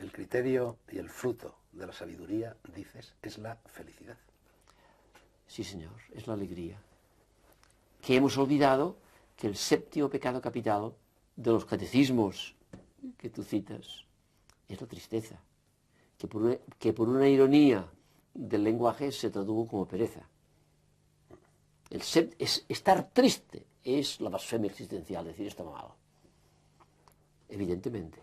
El criterio y el fruto de la sabiduría, dices, es la felicidad. Sí, señor, es la alegría. Que hemos olvidado que el séptimo pecado capital de los catecismos que tú citas es la tristeza, que por una ironía del lenguaje se tradujo como pereza. Estar triste es la blasfemia existencial, decir está mal. Evidentemente.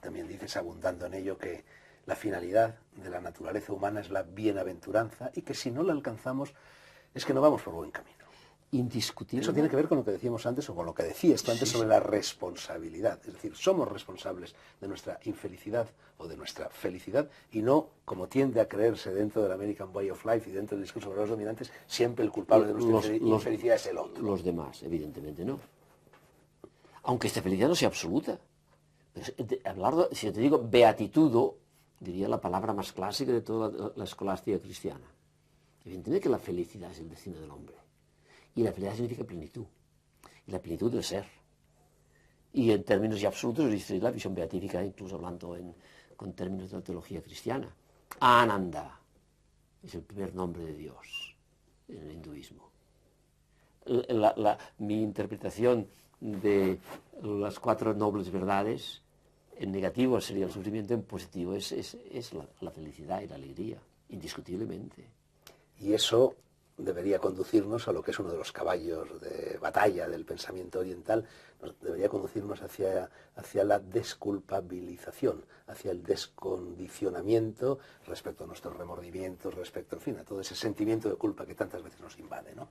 También dices, abundando en ello, que la finalidad de la naturaleza humana es la bienaventuranza y que si no la alcanzamos es que no vamos por buen camino. Indiscutible. Eso tiene que ver con lo que decíamos antes o con lo que decías tú antes sobre la responsabilidad. Es decir, somos responsables de nuestra infelicidad o de nuestra felicidad y no, como tiende a creerse dentro del American Way of Life y dentro del discurso de los dominantes, siempre el culpable de nuestra infelicidad es el otro. Los demás, evidentemente no. Aunque esta felicidad no sea absoluta. Pero si yo te digo beatitudo, diría la palabra más clásica de toda la escolástica cristiana. Evidentemente que la felicidad es el destino del hombre. Y la felicidad significa plenitud. Y la plenitud del ser. Y en términos ya absolutos, es la visión beatífica, incluso hablando con términos de la teología cristiana. Ananda es el primer nombre de Dios en el hinduismo. Mi interpretación de las 4 nobles verdades, en negativo sería el sufrimiento, en positivo es la felicidad y la alegría, indiscutiblemente. Y eso debería conducirnos a lo que es uno de los caballos de batalla del pensamiento oriental, debería conducirnos hacia la desculpabilización, hacia el descondicionamiento respecto a nuestros remordimientos, respecto, en fin, a todo ese sentimiento de culpa que tantas veces nos invade, ¿no?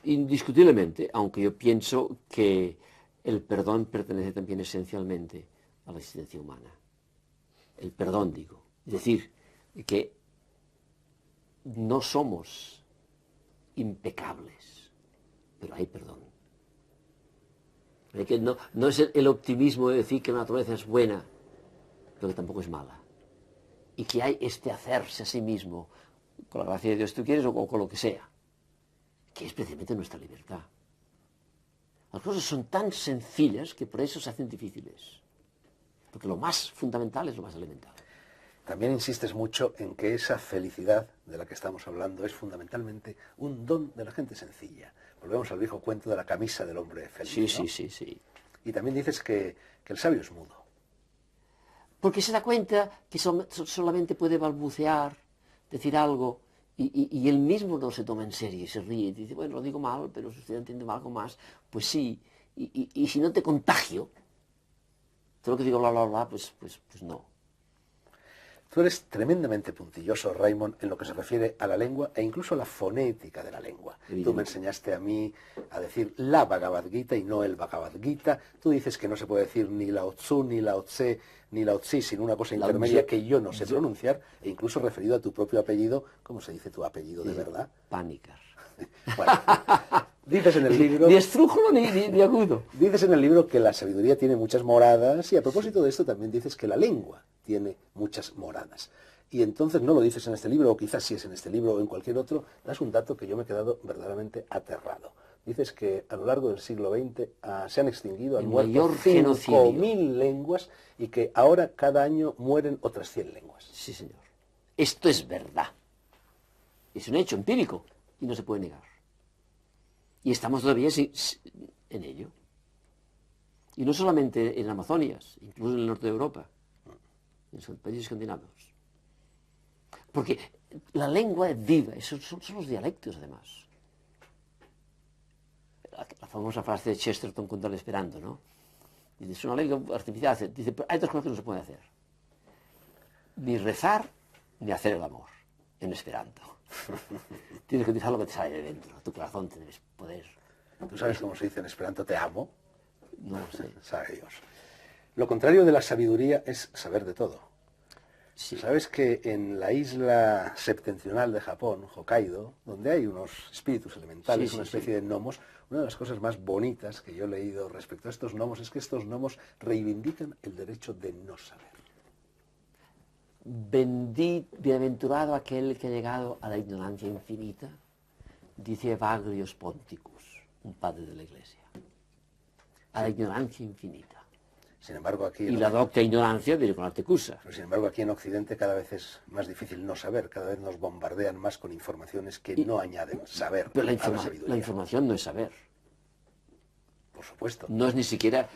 Indiscutiblemente, aunque yo pienso que el perdón pertenece también esencialmente a la existencia humana. El perdón, digo. Es decir, que no somos impecables, pero hay perdón. Que no es el optimismo de decir que la naturaleza es buena, pero que tampoco es mala. Y que hay este hacerse a sí mismo, con la gracia de Dios, si tú quieres, o con lo que sea, que es precisamente nuestra libertad. Las cosas son tan sencillas que por eso se hacen difíciles. Porque lo más fundamental es lo más elemental. También insistes mucho en que esa felicidad de la que estamos hablando es fundamentalmente un don de la gente sencilla. Volvemos al viejo cuento de la camisa del hombre feliz, ¿no? Sí. Y también dices que el sabio es mudo. Porque se da cuenta que solamente puede balbucear, decir algo, Y él mismo no se toma en serio y se ríe y dice, bueno, lo digo mal, pero si usted entiende algo más, pues sí. Y si no te contagio, todo lo que digo bla, bla, bla, pues no. Tú eres tremendamente puntilloso, Raymond, en lo que se refiere a la lengua e incluso a la fonética de la lengua. Tú me enseñaste a mí a decir la Bhagavad Gita y no el Bhagavad Gita. Tú dices que no se puede decir ni Lao Tzu, ni Lao Tse, ni Lao Tzi, sino una cosa intermedia que yo no sé pronunciar, e incluso referido a tu propio apellido. ¿Cómo se dice tu apellido de verdad? Pánicas. Bueno, dices en el libro... Ni estrújulo ni agudo. Dices en el libro que la sabiduría tiene muchas moradas y a propósito de esto también dices que la lengua tiene muchas moradas. Y entonces no lo dices en este libro, o quizás sí es en este libro o en cualquier otro, das un dato que yo me he quedado verdaderamente aterrado. Dices que a lo largo del siglo XX se han extinguido, han muerto 5.000 lenguas y que ahora cada año mueren otras 100 lenguas. Sí, señor. Esto es verdad. Es un hecho empírico y no se puede negar. Y estamos todavía en ello. Y no solamente en Amazonias, incluso en el norte de Europa, en los países escandinavos. Porque la lengua es viva, son los dialectos además. La famosa frase de Chesterton contra el Esperanto, ¿no? Dice, es una lengua artificial. Dice, pero hay dos cosas que no se pueden hacer. Ni rezar, ni hacer el amor en Esperanto. Tienes que utilizar lo que te sale de dentro, tu corazón tiene poder. ¿Tú sabes cómo se dice en Esperanto te amo? No lo sé. Sabe Dios. Lo contrario de la sabiduría es saber de todo. Sí. ¿Sabes que en la isla septentrional de Japón, Hokkaido, donde hay unos espíritus elementales, una especie de gnomos, una de las cosas más bonitas que yo he leído respecto a estos gnomos es que estos gnomos reivindican el derecho de no saber? Bienaventurado aquel que ha llegado a la ignorancia infinita, dice Evagrios Ponticus, un padre de la Iglesia. A la ignorancia infinita. Sin embargo, aquí... Y la docta ignorancia viene con la tecusa. Pero sin embargo, aquí en Occidente cada vez es más difícil no saber, cada vez nos bombardean más con informaciones que no añaden saber. Pero la información no es saber. Por supuesto. No es ni siquiera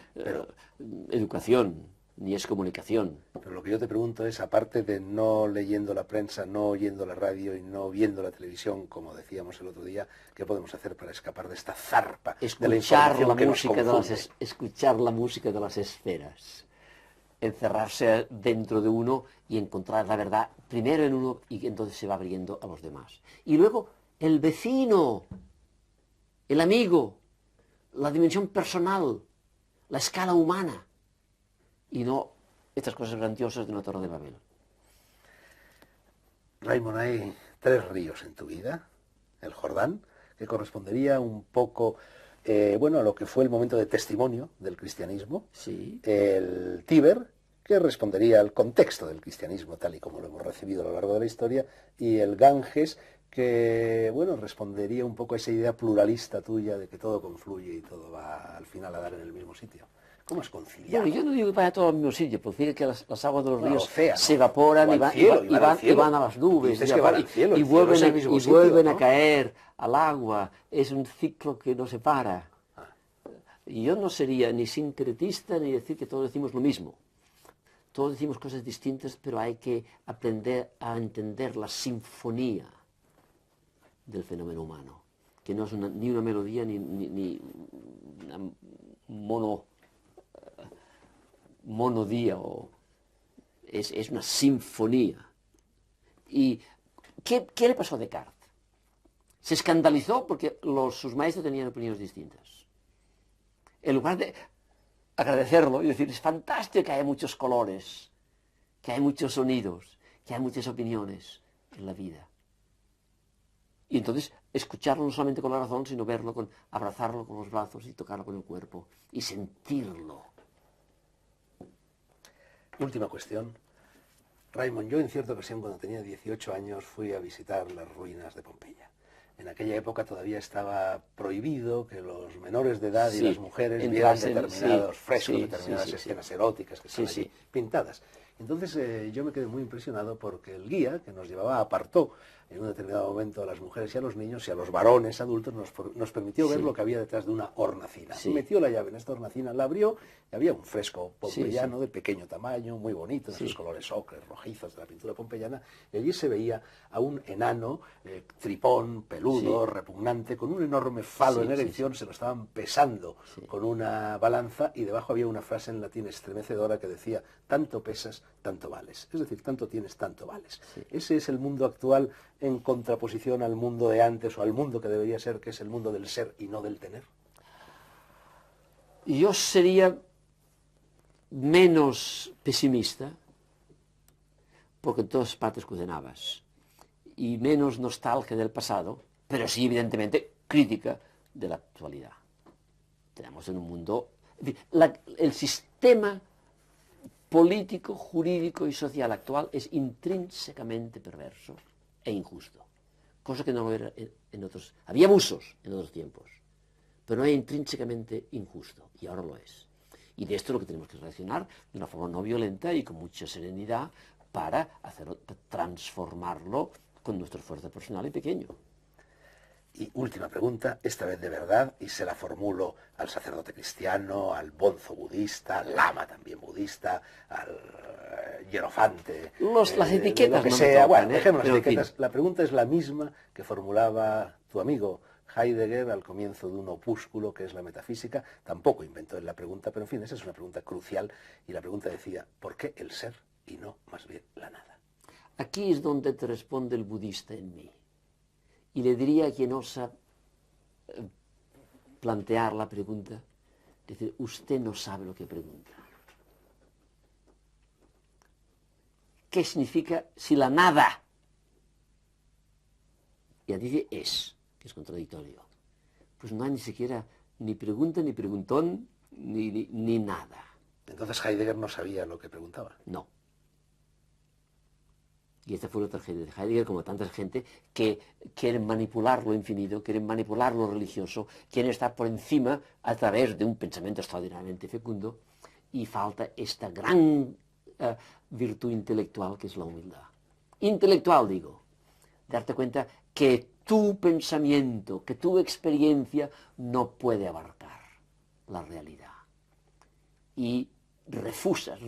educación, ni es comunicación. Pero lo que yo te pregunto es, aparte de no leyendo la prensa, no oyendo la radio y no viendo la televisión, como decíamos el otro día, ¿qué podemos hacer para escapar de esta zarpa de la información que nos confunde? Escuchar la música de las esferas, encerrarse dentro de uno y encontrar la verdad primero en uno y entonces se va abriendo a los demás. Y luego el vecino, el amigo, la dimensión personal, la escala humana. Y no estas cosas grandiosas de una Torre de Babel. Raymond, hay 3 ríos en tu vida. El Jordán, que correspondería un poco a lo que fue el momento de testimonio del cristianismo. Sí. El Tíber, que respondería al contexto del cristianismo tal y como lo hemos recibido a lo largo de la historia. Y el Ganges, que respondería un poco a esa idea pluralista tuya de que todo confluye y todo va al final a dar en el mismo sitio. ¿Cómo es conciliar? Bueno, yo no digo que vaya todo al mismo sitio, porque fíjate que las aguas de los ríos océano, se evaporan y van a las nubes y vuelven a caer al agua. Es un ciclo que no se para. Y yo no sería ni sincretista ni decir que todos decimos lo mismo. Todos decimos cosas distintas, pero hay que aprender a entender la sinfonía del fenómeno humano, que no es ni una melodía ni una monodía, es una sinfonía. ¿Y qué le pasó a Descartes? Se escandalizó porque sus maestros tenían opiniones distintas. En lugar de agradecerlo y decir, es fantástico que haya muchos colores, que hay muchos sonidos, que hay muchas opiniones en la vida. Y entonces escucharlo no solamente con la razón, sino verlo, abrazarlo con los brazos y tocarlo con el cuerpo y sentirlo. Última cuestión. Raymond, yo en cierta ocasión cuando tenía 18 años fui a visitar las ruinas de Pompeya. En aquella época todavía estaba prohibido que los menores de edad y las mujeres vieran determinados frescos, determinadas escenas eróticas que están allí pintadas. Entonces yo me quedé muy impresionado porque el guía que nos llevaba apartó en un determinado momento a las mujeres y a los niños y a los varones adultos, nos permitió ver lo que había detrás de una hornacina. Metió la llave en esta hornacina, la abrió y había un fresco pompeyano de pequeño tamaño, muy bonito, de esos colores ocres, rojizos de la pintura pompeyana, y allí se veía a un enano, tripón, peludo, repugnante, con un enorme falo en erección, se lo estaban pesando con una balanza y debajo había una frase en latín estremecedora que decía: tanto pesas, tanto vales. Es decir, tanto tienes, tanto vales. Ese es el mundo actual en contraposición al mundo de antes o al mundo que debería ser, que es el mundo del ser y no del tener. Yo sería menos pesimista, porque en todas partes condenabas, y menos nostalgia del pasado, pero sí, evidentemente, crítica de la actualidad. Tenemos en un mundo... el sistema político, jurídico y social actual es intrínsecamente perverso e injusto, cosa que no lo era en otros... Había abusos en otros tiempos, pero no era intrínsecamente injusto, y ahora lo es. Y de esto es lo que tenemos que reaccionar de una forma no violenta y con mucha serenidad para transformarlo con nuestro esfuerzo personal y pequeño. Y última pregunta, esta vez de verdad, y se la formulo al sacerdote cristiano, al bonzo budista, al lama también budista, al hierofante, las etiquetas lo que no sea. me tocan, Bueno, dejemos las etiquetas. En fin. La pregunta es la misma que formulaba tu amigo Heidegger al comienzo de un opúsculo que es la metafísica. Tampoco inventó él la pregunta, pero en fin, esa es una pregunta crucial, y la pregunta decía: ¿por qué el ser y no más bien la nada? Aquí es donde te responde el budista en mí. Y le diría a quien osa plantear la pregunta, decir: usted no sabe lo que pregunta. ¿Qué significa si la nada? Ya dice es, que es contradictorio. Pues no hay ni siquiera ni pregunta, ni preguntón, ni nada. Entonces Heidegger no sabía lo que preguntaba. No. Y esta fue la tragedia de Heidegger, como tanta gente que quieren manipular lo infinito, quieren manipular lo religioso, quieren estar por encima a través de un pensamiento extraordinariamente fecundo, y falta esta gran virtud intelectual que es la humildad. Intelectual, digo, darte cuenta que tu pensamiento, que tu experiencia no puede abarcar la realidad. Y rehusas,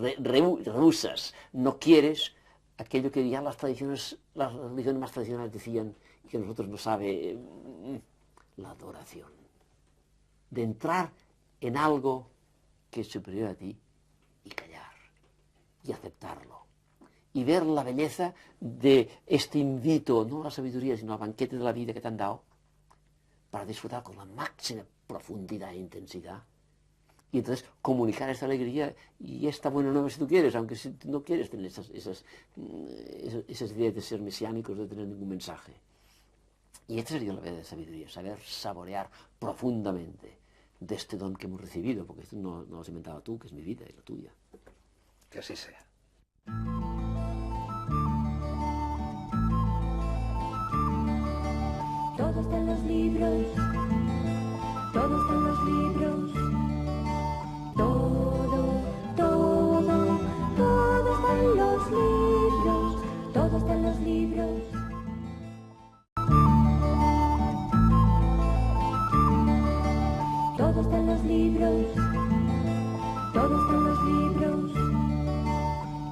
no quieres aquello que ya las religiones más tradicionales decían y que nosotros no sabe, la adoración. De entrar en algo que es superior a ti y callar y aceptarlo. Y ver la belleza de este invito, no a la sabiduría, sino al banquete de la vida que te han dado, para disfrutar con la máxima profundidad e intensidad. Y entonces comunicar esta alegría y esta buena nueva si tú quieres, aunque si no quieres tener esas ideas de ser mesiánicos, de tener ningún mensaje. Y esta sería la verdadera sabiduría, saber saborear profundamente de este don que hemos recibido, porque esto no lo has inventado tú, que es mi vida y la tuya. Que así sea. Todo está en los libros, todo está en los libros. Todo, todo, todo está en los libros, todo está en los libros. Todo está en los libros, todo está en los libros.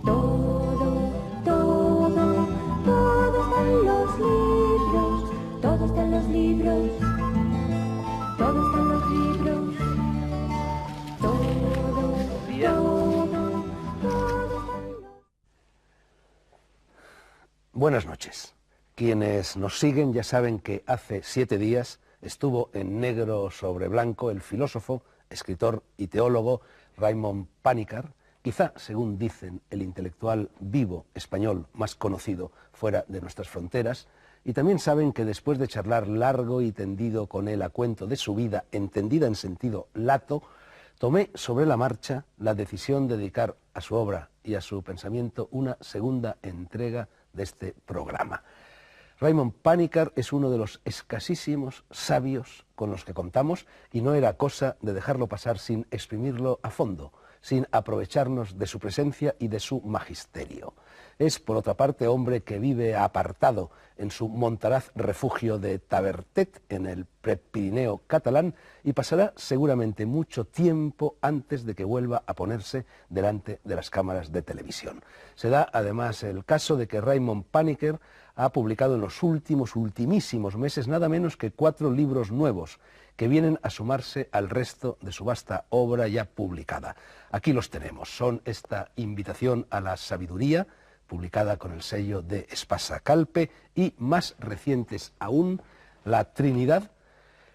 Todo, todo, todo está en los libros, todo está en los libros. Todo está en los libros. Buenas noches. Quienes nos siguen ya saben que hace 7 días estuvo en negro sobre blanco el filósofo, escritor y teólogo Raimon Panikkar, quizá, según dicen, el intelectual vivo español más conocido fuera de nuestras fronteras, y también saben que después de charlar largo y tendido con él a cuento de su vida, entendida en sentido lato, tomé sobre la marcha la decisión de dedicar a su obra y a su pensamiento una segunda entrega de este programa. Raimon Panikkar es uno de los escasísimos sabios con los que contamos, y no era cosa de dejarlo pasar sin exprimirlo a fondo, sin aprovecharnos de su presencia y de su magisterio. Es, por otra parte, hombre que vive apartado en su montaraz refugio de Tavertet, en el Prepirineo catalán, y pasará seguramente mucho tiempo antes de que vuelva a ponerse delante de las cámaras de televisión. Se da, además, el caso de que Raymond Panikkar ha publicado en los ultimísimos meses nada menos que 4 libros nuevos, que vienen a sumarse al resto de su vasta obra ya publicada. Aquí los tenemos. Son esta Invitación a la Sabiduría, publicada con el sello de Espasa Calpe, y más recientes aún, La Trinidad,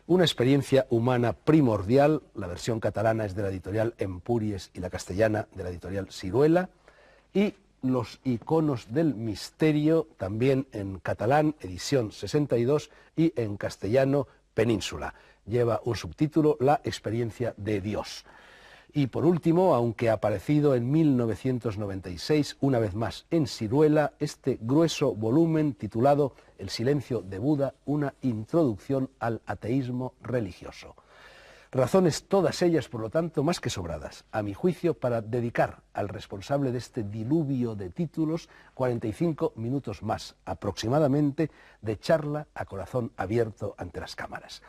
una experiencia humana primordial. La versión catalana es de la editorial Empúries y la castellana de la editorial Siruela, y Los iconos del misterio, también en catalán, edición 62, y en castellano, Península. Lleva un subtítulo, La experiencia de Dios. Y por último, aunque aparecido en 1996, una vez más en Siruela, este grueso volumen titulado El silencio de Buda, una introducción al ateísmo religioso. Razones todas ellas, por lo tanto, más que sobradas, a mi juicio, para dedicar al responsable de este diluvio de títulos 45 minutos más, aproximadamente, de charla a corazón abierto ante las cámaras.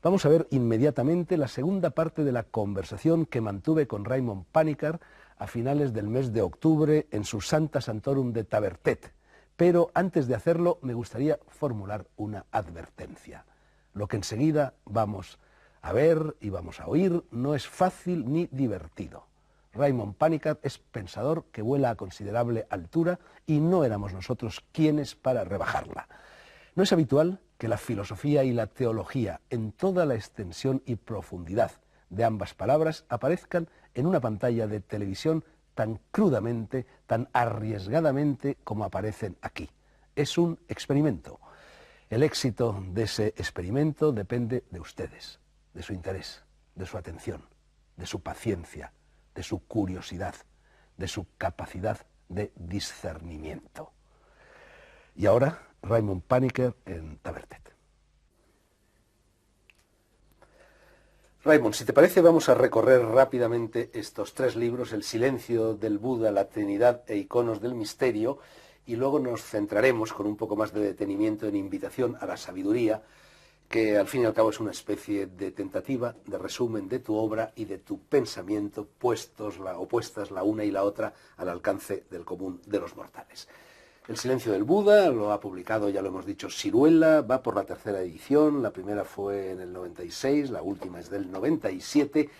Vamos a ver inmediatamente la segunda parte de la conversación que mantuve con Raymond Panikkar a finales del mes de octubre en su Santa Santorum de Tavertet. Pero antes de hacerlo me gustaría formular una advertencia. Lo que enseguida vamos a ver y vamos a oír no es fácil ni divertido. Raymond Panikkar es pensador que vuela a considerable altura y no éramos nosotros quienes para rebajarla. No es habitual que la filosofía y la teología, en toda la extensión y profundidad de ambas palabras, aparezcan en una pantalla de televisión tan crudamente, tan arriesgadamente como aparecen aquí. Es un experimento. El éxito de ese experimento depende de ustedes, de su interés, de su atención, de su paciencia, de su curiosidad, de su capacidad de discernimiento. Y ahora, Raymond Panikkar en Tavertet. Raymond, si te parece, vamos a recorrer rápidamente estos 3 libros, El silencio del Buda, La Trinidad e Iconos del misterio, y luego nos centraremos con un poco más de detenimiento en Invitación a la Sabiduría, que al fin y al cabo es una especie de tentativa de resumen de tu obra y de tu pensamiento, opuestas la una y la otra al alcance del común de los mortales. El silencio del Buda lo ha publicado, ya lo hemos dicho, Siruela, va por la 3ª edición, la primera fue en el 96, la última es del 97,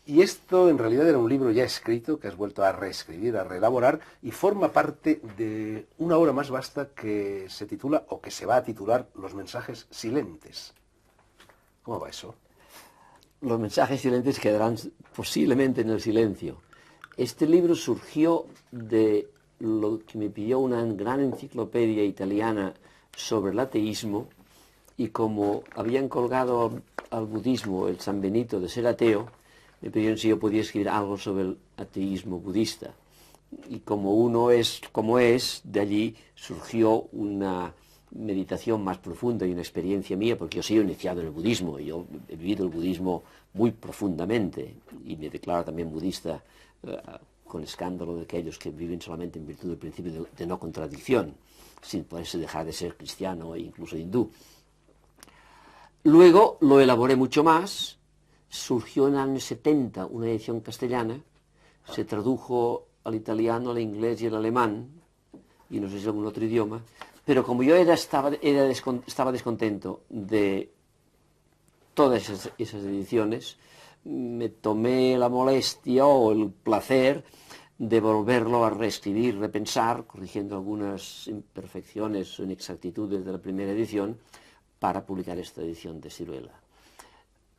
y esto en realidad era un libro ya escrito que has vuelto a reescribir, a reelaborar, y forma parte de una obra más vasta que se titula, o que se va a titular, Los mensajes silentes. ¿Cómo va eso? Los mensajes silentes quedarán posiblemente en el silencio. Este libro surgió de lo que me pidió una gran enciclopedia italiana sobre el ateísmo, y como habían colgado al budismo el San Benito de ser ateo, me pidieron si yo podía escribir algo sobre el ateísmo budista. Y como uno es como es, de allí surgió una meditación más profunda y una experiencia mía, porque yo soy iniciado en el budismo, y yo he vivido el budismo muy profundamente, y me declaro también budista, con escándalo de aquellos que viven solamente en virtud del principio de no contradicción, sin poderse dejar de ser cristiano e incluso hindú. Luego lo elaboré mucho más, surgió en el año 70 una edición castellana, se tradujo al italiano, al inglés y al alemán, y no sé si algún otro idioma, pero como yo estaba descontento de todas esas ediciones, me tomé la molestia o el placer de volverlo a reescribir, repensar, corrigiendo algunas imperfecciones o inexactitudes de la primera edición, para publicar esta edición de Siruela.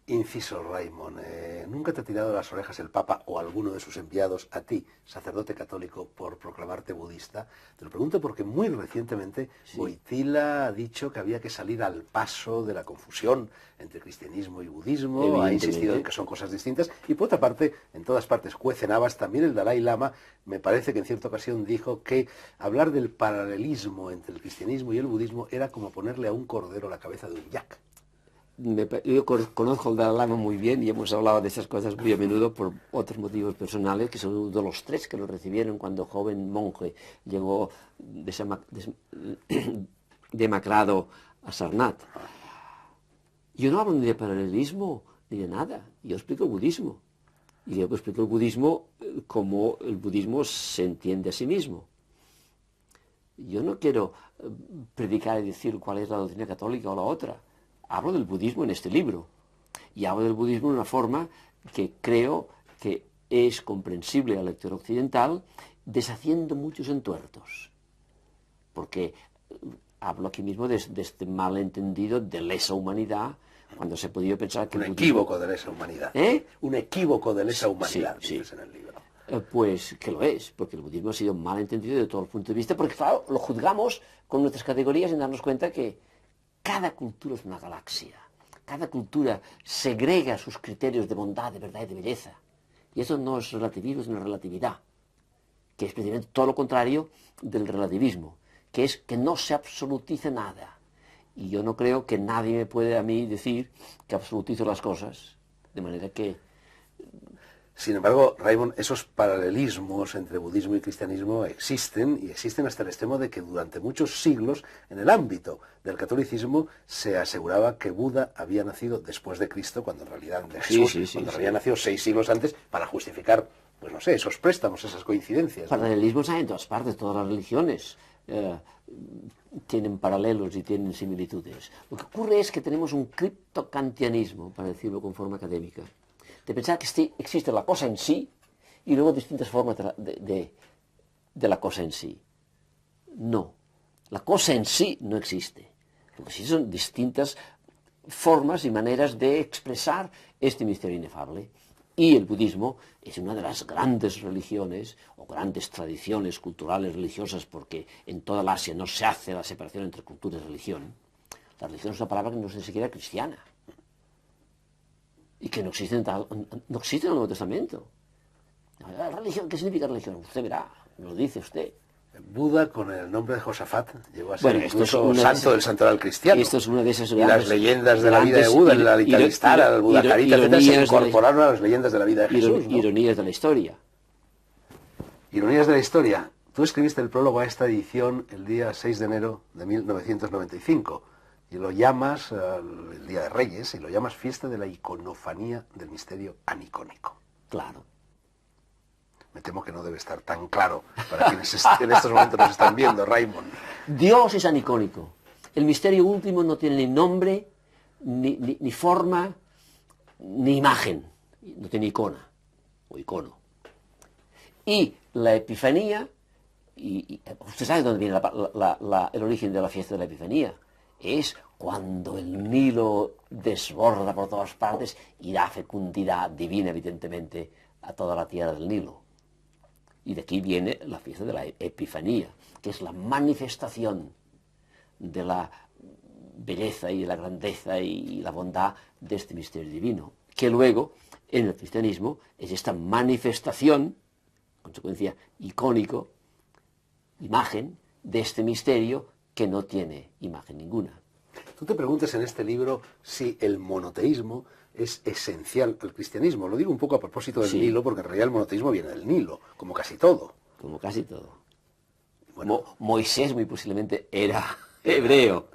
Inciso, Raymond, ¿nunca te ha tirado las orejas el Papa o alguno de sus enviados a ti, sacerdote católico, por proclamarte budista? Te lo pregunto porque muy recientemente Wojtyla ha dicho que había que salir al paso de la confusión entre cristianismo y budismo, ha insistido en que son cosas distintas, y por otra parte, en todas partes cuecen habas. También el Dalai Lama, me parece que en cierta ocasión dijo que hablar del paralelismo entre el cristianismo y el budismo era como ponerle a un cordero la cabeza de un yak. Yo conozco al Dalai Lama muy bien y hemos hablado de esas cosas muy a menudo por otros motivos personales, que son uno de los tres que lo recibieron cuando joven monje llegó demacrado a Sarnath. Yo no hablo ni de paralelismo ni de nada, yo explico el budismo. Y yo explico el budismo como el budismo se entiende a sí mismo. Yo no quiero predicar y decir cuál es la doctrina católica o la otra. Hablo del budismo en este libro. Y hablo del budismo de una forma que creo que es comprensible al lector occidental, deshaciendo muchos entuertos. Porque hablo aquí mismo de este malentendido de lesa humanidad, cuando se podía pensar que... Un equívoco de lesa humanidad. Un equívoco de lesa humanidad, sí, dices en el libro. Pues que lo es, porque el budismo ha sido mal entendido de todos los puntos de vista, porque claro, lo juzgamos con nuestras categorías sin darnos cuenta que cada cultura es una galaxia, cada cultura segrega sus criterios de bondad, de verdad y de belleza. Y eso no es relativismo, es una relatividad, que es precisamente todo lo contrario del relativismo, que es que no se absolutice nada. Y yo no creo que nadie me puede a mí decir que absolutizo las cosas, de manera que... Sin embargo, Raimon, esos paralelismos entre budismo y cristianismo existen, y existen hasta el extremo de que durante muchos siglos, en el ámbito del catolicismo, se aseguraba que Buda había nacido después de Cristo, cuando en realidad de Jesús, cuando había nacido 6 siglos antes, para justificar, pues no sé, esos préstamos, esas coincidencias. Paralelismos hay en todas partes, todas las religiones tienen paralelos y tienen similitudes. Lo que ocurre es que tenemos un criptokantianismo, para decirlo con forma académica, de pensar que existe la cosa en sí y luego distintas formas de la cosa en sí. No, la cosa en sí no existe. Lo que sí son distintas formas y maneras de expresar este misterio inefable. Y el budismo es una de las grandes religiones o grandes tradiciones culturales religiosas, porque en toda la Asia no se hace la separación entre cultura y religión. La religión es una palabra que no es ni siquiera cristiana. Y que no existe en el Nuevo Testamento. ¿La religión? ¿Qué significa religión? Usted verá, me lo dice usted. Buda, con el nombre de Josafat, llegó a ser incluso santo del santoral cristiano. Esto es una de esas y las leyendas de la vida de Buda, el Lalitaristara, el Buda Carita, etcétera, se incorporaron a las leyendas de la vida de Jesús, ¿no? Ironías de la historia. Ironías de la historia. Tú escribiste el prólogo a esta edición el día 6 de enero de 1995 y lo llamas, el Día de Reyes, y lo llamas Fiesta de la Iconofanía del Misterio Anicónico. Claro. Me temo que no debe estar tan claro para quienes en estos momentos nos están viendo, Raimon. Dios es anicónico. El misterio último no tiene ni nombre, ni forma, ni imagen. No tiene icona o icono. Y la Epifanía, y usted sabe dónde viene el origen de la fiesta de la Epifanía. Es cuando el Nilo desborda por todas partes y da fecundidad divina, evidentemente, a toda la tierra del Nilo. Y de aquí viene la fiesta de la Epifanía, que es la manifestación de la belleza y la grandeza y la bondad de este misterio divino, que luego, en el cristianismo, es esta manifestación, consecuencia icónico, imagen, de este misterio que no tiene imagen ninguna. Tú te preguntas en este libro si el monoteísmo es esencial al cristianismo. Lo digo un poco a propósito del Nilo, porque en realidad el monoteísmo viene del Nilo, como casi todo. Como casi todo. Bueno, Moisés muy posiblemente era hebreo,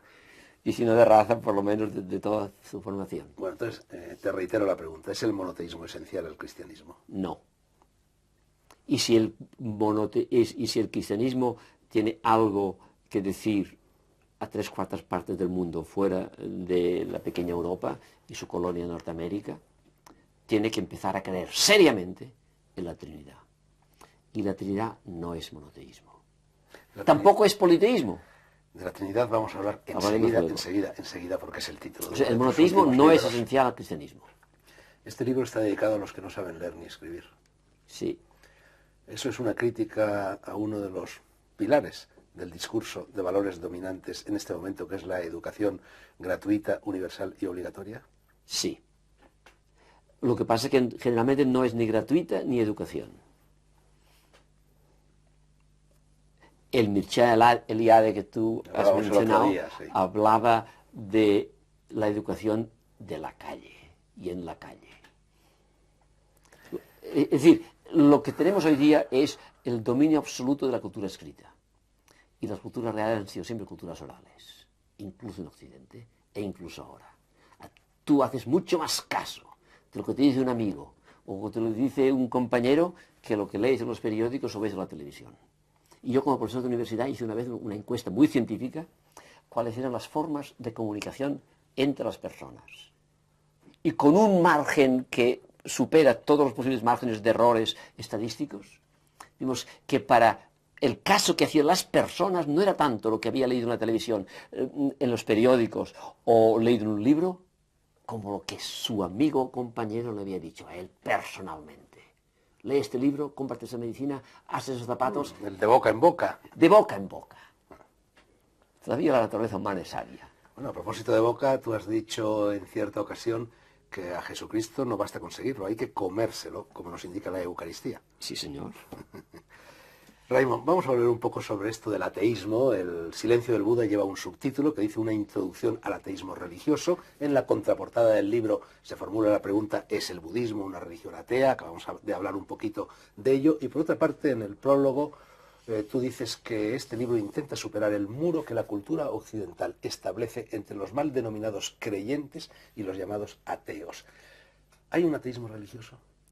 y si no de raza, por lo menos de toda su formación. Bueno, entonces te reitero la pregunta, ¿es el monoteísmo esencial al cristianismo? No. Y si el cristianismo tiene algo que decir a 3/4 partes del mundo fuera de la pequeña Europa y su colonia Norteamérica, tiene que empezar a creer seriamente en la Trinidad. Y la Trinidad no es monoteísmo. Tampoco es politeísmo. De la Trinidad vamos a hablar enseguida, porque es el título. O sea, el monoteísmo no es esencial al cristianismo. Este libro está dedicado a los que no saben leer ni escribir. Sí. Eso es una crítica a uno de los pilares del discurso de valores dominantes en este momento, que es la educación gratuita, universal y obligatoria. Sí. Lo que pasa es que generalmente no es ni gratuita ni educación. El Mircea Eliade que tú has mencionado hablaba de la educación de la calle y en la calle. Es decir, lo que tenemos hoy día es el dominio absoluto de la cultura escrita. Y las culturas reales han sido siempre culturas orales, incluso en Occidente e incluso ahora. Tú haces mucho más caso de lo que te dice un amigo o te lo dice un compañero que lo que lees en los periódicos o ves en la televisión. Y yo como profesor de universidad hice una vez una encuesta muy científica, cuáles eran las formas de comunicación entre las personas. Y con un margen que supera todos los posibles márgenes de errores estadísticos, vimos que para el caso que hacían las personas no era tanto lo que había leído en la televisión, en los periódicos o leído en un libro, como lo que su amigo o compañero le había dicho a él personalmente. Lee este libro, cómprate esa medicina, haz esos zapatos. El de boca en boca. De boca en boca. Todavía la naturaleza humana es sabia. Bueno, a propósito de boca, tú has dicho en cierta ocasión que a Jesucristo no basta conseguirlo, hay que comérselo, como nos indica la Eucaristía. Sí, señor. Raymond, vamos a hablar un poco sobre esto del ateísmo. El silencio del Buda lleva un subtítulo que dice una introducción al ateísmo religioso. En la contraportada del libro se formula la pregunta, ¿es el budismo una religión atea? Acabamos de hablar un poquito de ello. Y por otra parte, en el prólogo, tú dices que este libro intenta superar el muro que la cultura occidental establece entre los mal denominados creyentes y los llamados ateos. ¿Hay un ateísmo religioso?